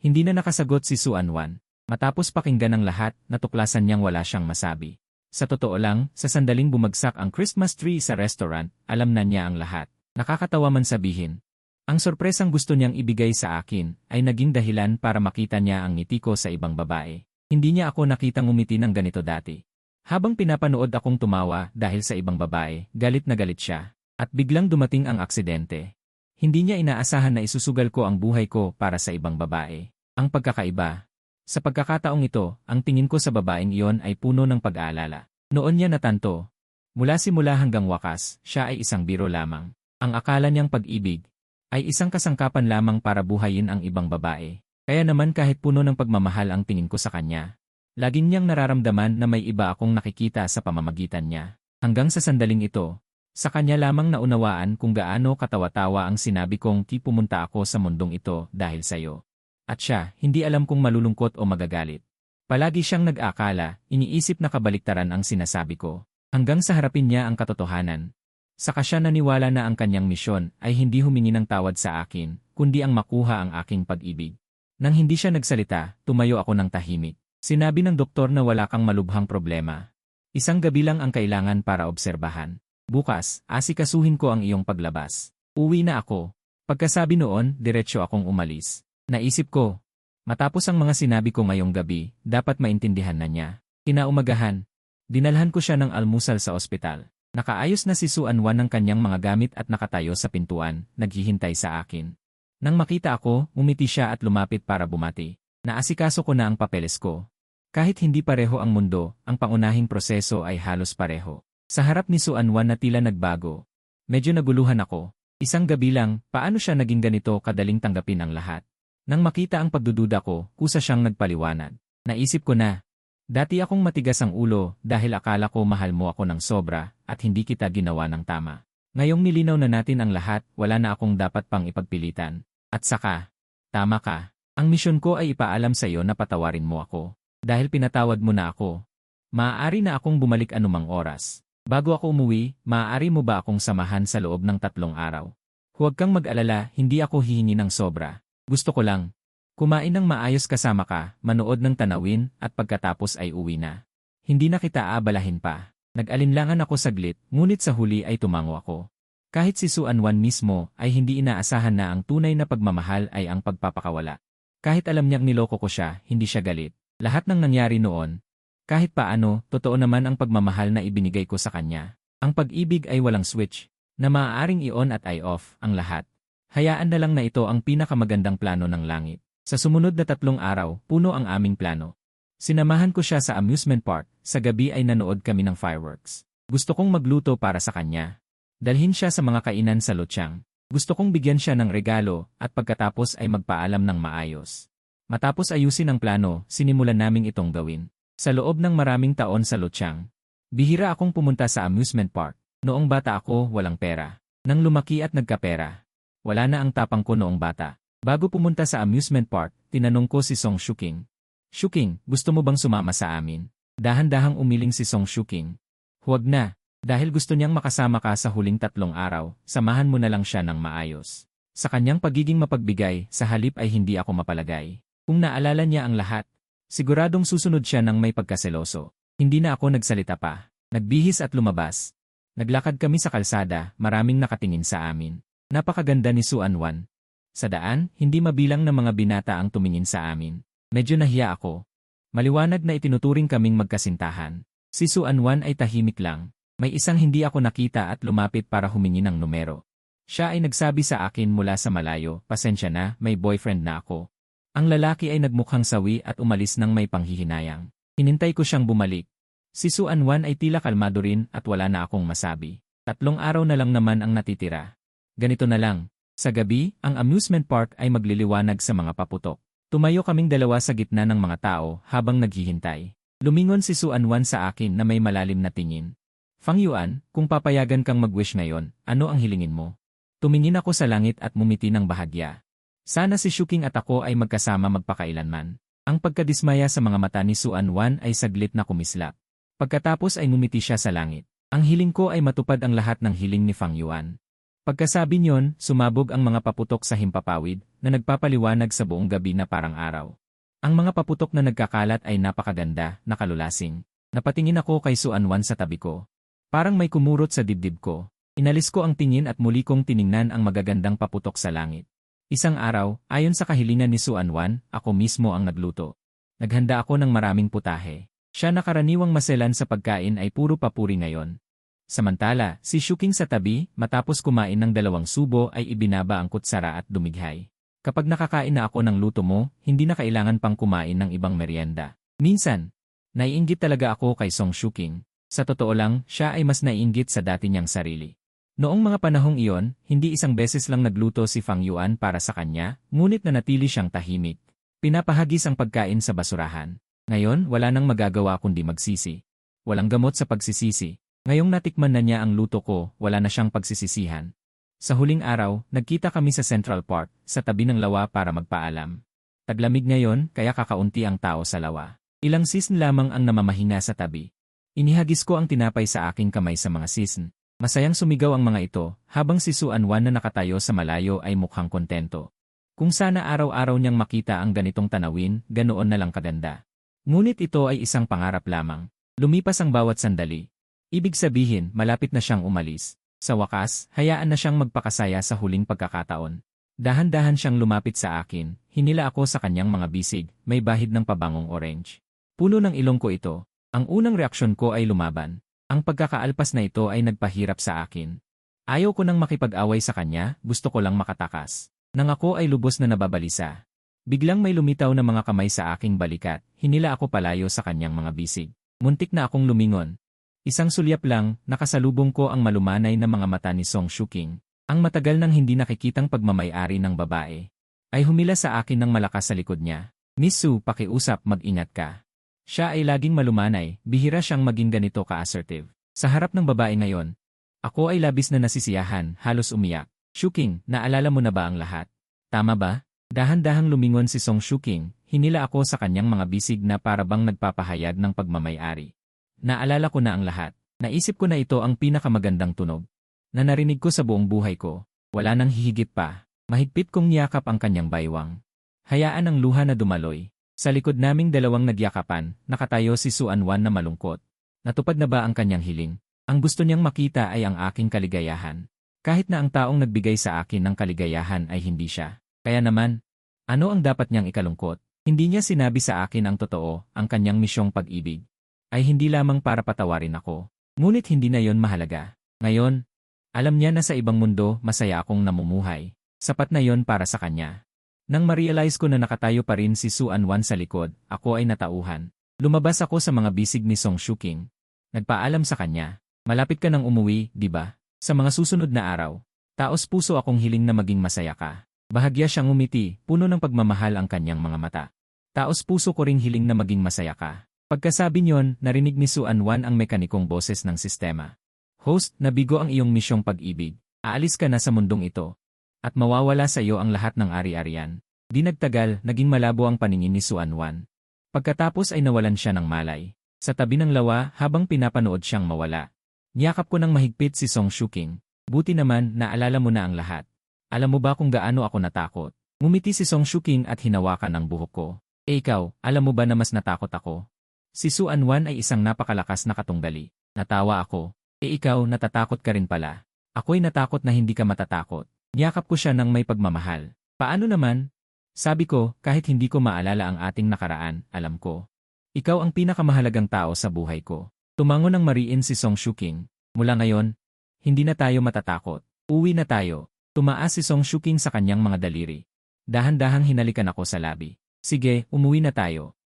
Hindi na nakasagot si Suanwan. Matapos pakinggan ang lahat, natuklasan niyang wala siyang masabi. Sa totoo lang, sa sandaling bumagsak ang Christmas tree sa restaurant, alam na niya ang lahat. Nakakatawa man sabihin. Ang sorpresang gusto niyang ibigay sa akin ay naging dahilan para makita niya ang ngiti ko sa ibang babae. Hindi niya ako nakitang umiti ng ganito dati. Habang pinapanood akong tumawa dahil sa ibang babae, galit na galit siya. At biglang dumating ang aksidente. Hindi niya inaasahan na isusugal ko ang buhay ko para sa ibang babae. Ang pagkakaiba. Sa pagkakataong ito, ang tingin ko sa babaeng iyon ay puno ng pag-aalala. Noon niya natanto. Mula simula hanggang wakas, siya ay isang biro lamang. Ang akala niyang pag-ibig ay isang kasangkapan lamang para buhayin ang ibang babae. Kaya naman kahit puno ng pagmamahal ang tingin ko sa kanya, laging niyang nararamdaman na may iba akong nakikita sa pamamagitan niya. Hanggang sa sandaling ito, sa kanya lamang naunawaan kung gaano katawa-tawa ang sinabi kong pumunta ako sa mundong ito dahil sa'yo. At siya, hindi alam kung malulungkot o magagalit. Palagi siyang nag-aakala, iniisip na kabaliktaran ang sinasabi ko. Hanggang sa harapin niya ang katotohanan. Saka siya naniwala na ang kanyang misyon ay hindi humingi ng tawad sa akin, kundi ang makuha ang aking pag-ibig. Nang hindi siya nagsalita, tumayo ako ng tahimik. Sinabi ng doktor na wala kang malubhang problema. Isang gabi lang ang kailangan para obserbahan. Bukas, asikasuhin ko ang iyong paglabas. Uwi na ako. Pagkasabi noon, diretsyo akong umalis. Naisip ko, matapos ang mga sinabi ko ngayong gabi, dapat maintindihan na niya. Kinaumagahan, dinalhan ko siya ng almusal sa ospital. Nakaayos na si Suanwan ng kanyang mga gamit at nakatayo sa pintuan, naghihintay sa akin. Nang makita ako, umiti siya at lumapit para bumati. Naasikaso ko na ang papeles ko. Kahit hindi pareho ang mundo, ang pangunahing proseso ay halos pareho. Sa harap ni Suanwan na tila nagbago. Medyo naguluhan ako. Isang gabi lang, paano siya naging ganito kadaling tanggapin ang lahat? Nang makita ang pagdududa ko, kusa siyang nagpaliwanag. Naisip ko na, dati akong matigas ang ulo dahil akala ko mahal mo ako ng sobra at hindi kita ginawa ng tama. Ngayong nilinaw na natin ang lahat, wala na akong dapat pang ipagpilitan. At saka, tama ka. Ang misyon ko ay ipaalam sa iyo na patawarin mo ako. Dahil pinatawad mo na ako, maaari na akong bumalik anumang oras. Bago ako umuwi, maaari mo ba akong samahan sa loob ng 3 araw? Huwag kang mag-alala, hindi ako hihingi ng sobra. Gusto ko lang kumain ng maayos kasama ka, manood ng tanawin, at pagkatapos ay uwi na. Hindi na kita aabalahin pa. Nag-alinlangan ako saglit, ngunit sa huli ay tumango ako. Kahit si Suanwan mismo ay hindi inaasahan na ang tunay na pagmamahal ay ang pagpapakawala. Kahit alam niyang niloko ko siya, hindi siya galit. Lahat ng nangyari noon, kahit paano, totoo naman ang pagmamahal na ibinigay ko sa kanya. Ang pag-ibig ay walang switch, na maaaring i-on at i-off ang lahat. Hayaan na lang na ito ang pinakamagandang plano ng langit. Sa sumunod na 3 araw, puno ang aming plano. Sinamahan ko siya sa amusement park, sa gabi ay nanood kami ng fireworks. Gusto kong magluto para sa kanya. Dalhin siya sa mga kainan sa Luchang. Gusto kong bigyan siya ng regalo at pagkatapos ay magpaalam ng maayos. Matapos ayusin ang plano, sinimulan naming itong gawin. Sa loob ng maraming taon sa Luchang, bihira akong pumunta sa amusement park. Noong bata ako, walang pera. Nang lumaki at nagkapera, wala na ang tapang ko noong bata. Bago pumunta sa amusement park, tinanong ko si Song Shuking. Shuking, gusto mo bang sumama sa amin? Dahan-dahang umiling si Song Shuking. Huwag na, dahil gusto niyang makasama ka sa huling 3 araw, samahan mo na lang siya ng maayos. Sa kanyang pagiging mapagbigay, sa halip ay hindi ako mapalagay. Kung naalala niya ang lahat, siguradong susunod siya ng may pagkaseloso. Hindi na ako nagsalita pa. Nagbihis at lumabas. Naglakad kami sa kalsada, maraming nakatingin sa amin. Napakaganda ni Suanwan. Sa daan, hindi mabilang na mga binata ang tumingin sa amin. Medyo nahiya ako. Maliwanag na itinuturing kaming magkasintahan. Si Suanwan ay tahimik lang. May isang hindi ako nakita at lumapit para humingi ng numero. Siya ay nagsabi sa akin mula sa malayo, pasensya na, may boyfriend na ako. Ang lalaki ay nagmukhang sawi at umalis ng may panghihinayang. Hinintay ko siyang bumalik. Si Suanwan ay tila kalmado rin at wala na akong masabi. 3 araw na lang naman ang natitira. Ganito na lang. Sa gabi, ang amusement park ay magliliwanag sa mga paputok. Tumayo kaming dalawa sa gitna ng mga tao habang naghihintay. Lumingon si Suanwan sa akin na may malalim na tingin. Fang Yuan, kung papayagan kang mag-wish ngayon, ano ang hilingin mo? Tumingin ako sa langit at mumiti ng bahagya. Sana si Shuking at ako ay magkasama magpakailanman. Ang pagkadismaya sa mga mata ni Suan Wan ay saglit na kumislap. Pagkatapos ay ngumiti siya sa langit. Ang hiling ko ay matupad ang lahat ng hiling ni Fang Yuan. Pagkasabi niyon, sumabog ang mga paputok sa himpapawid na nagpapaliwanag sa buong gabi na parang araw. Ang mga paputok na nagkakalat ay napakaganda, nakalulasing. Napatingin ako kay Suan Wan sa tabi ko. Parang may kumurot sa dibdib ko. Inalis ko ang tingin at muli kong tiningnan ang magagandang paputok sa langit. Isang araw, ayon sa kahilingan ni Suan Wan, ako mismo ang nagluto. Naghanda ako ng maraming putahe. Siya na karaniwang maselan sa pagkain ay puro papuri ngayon. Samantala, si Shuking sa tabi, matapos kumain ng 2 subo ay ibinaba ang kutsara at dumighay. Kapag nakakain na ako ng luto mo, hindi na kailangan pang kumain ng ibang merienda. Minsan, naiinggit talaga ako kay Song Shuking. Sa totoo lang, siya ay mas naiinggit sa dati niyang sarili. Noong mga panahong iyon, hindi isang beses lang nagluto si Fang Yuan para sa kanya, ngunit nanatili siyang tahimik. Pinapahagis ang pagkain sa basurahan. Ngayon, wala nang magagawa kundi magsisi. Walang gamot sa pagsisisi. Ngayong natikman na niya ang luto ko, wala na siyang pagsisisihan. Sa huling araw, nagkita kami sa Central Park, sa tabi ng lawa para magpaalam. Taglamig ngayon, kaya kakaunti ang tao sa lawa. Ilang sisn lamang ang namamahinga sa tabi. Inihagis ko ang tinapay sa aking kamay sa mga sisn. Masayang sumigaw ang mga ito, habang si Suan Wan na nakatayo sa malayo ay mukhang kontento. Kung sana araw-araw niyang makita ang ganitong tanawin, ganoon na lang kaganda. Ngunit ito ay isang pangarap lamang. Lumipas ang bawat sandali. Ibig sabihin, malapit na siyang umalis. Sa wakas, hayaan na siyang magpakasaya sa huling pagkakataon. Dahan-dahan siyang lumapit sa akin, hinila ako sa kanyang mga bisig, may bahid ng pabangong orange. Puno ng ilong ko ito. Ang unang reaksyon ko ay lumaban. Ang pagkakaalpas na ito ay nagpahirap sa akin. Ayaw ko nang makipag-away sa kanya, gusto ko lang makatakas. Nang ako ay lubos na nababalisa. Biglang may lumitaw na mga kamay sa aking balikat, hinila ako palayo sa kanyang mga bisig. Muntik na akong lumingon. Isang sulyap lang, nakasalubong ko ang malumanay na mga mata ni Song Shuking. Ang matagal nang hindi nakikitang pagmamay-ari ng babae. Ay humila sa akin ng malakas sa likod niya. Miss Su, pakiusap, mag-ingat ka. Siya ay laging malumanay, bihira siyang maging ganito ka-assertive. Sa harap ng babae ngayon, ako ay labis na nasisiyahan, halos umiyak. Shuking, naalala mo na ba ang lahat? Tama ba? Dahan-dahang lumingon si Song Shuking, hinila ako sa kanyang mga bisig na para bang nagpapahayag ng pagmamay-ari. Naalala ko na ang lahat. Naisip ko na ito ang pinakamagandang tunog na narinig ko sa buong buhay ko. Wala nang hihigit pa. Mahigpit kong niyakap ang kanyang baywang. Hayaan ang luha na dumaloy. Sa likod naming dalawang nagyakapan, nakatayo si Suan Wan na malungkot. Natupad na ba ang kanyang hiling? Ang gusto niyang makita ay ang aking kaligayahan. Kahit na ang taong nagbigay sa akin ng kaligayahan ay hindi siya. Kaya naman, ano ang dapat niyang ikalungkot? Hindi niya sinabi sa akin ang totoo, ang kanyang misyong pag-ibig. Ay hindi lamang para patawarin ako. Ngunit hindi na yon mahalaga. Ngayon, alam niya na sa ibang mundo masaya akong namumuhay. Sapat na yon para sa kanya. Nang ma-realize ko na nakatayo pa rin si Suan Wan sa likod, ako ay natauhan. Lumabas ako sa mga bisig ni Song Shuking. Nagpaalam sa kanya, malapit ka nang umuwi, di ba? Sa mga susunod na araw, taos puso akong hiling na maging masaya ka. Bahagya siyang umiti, puno ng pagmamahal ang kanyang mga mata. Taos puso ko ring hiling na maging masaya ka. Pagkasabi niyon, narinig ni Suan Wan ang mekanikong boses ng sistema. Host, nabigo ang iyong misyong pag-ibig. Aalis ka na sa mundong ito. At mawawala sa iyo ang lahat ng ari-arian. Di nagtagal, naging malabo ang paningin ni Suan Wan. Pagkatapos ay nawalan siya ng malay. Sa tabi ng lawa habang pinapanood siyang mawala. Niyakap ko ng mahigpit si Song Shuking. Buti naman, naalala mo na ang lahat. Alam mo ba kung gaano ako natakot? Ngumiti si Song Shuking at hinawakan ang buhok ko. Ikaw, alam mo ba na mas natakot ako? Si Suan Wan ay isang napakalakas na katunggali. Natawa ako. Ikaw, natatakot ka rin pala. Ako'y natakot na hindi ka matatakot. Niyakap ko siya ng may pagmamahal. Paano naman? Sabi ko, kahit hindi ko maalala ang ating nakaraan, alam ko. Ikaw ang pinakamahalagang tao sa buhay ko. Tumango ng mariin si Song Shuking. Mula ngayon, hindi na tayo matatakot. Uwi na tayo. Tumaas si Song Shuking sa kanyang mga daliri. Dahan-dahang hinalikan ako sa labi. Sige, umuwi na tayo.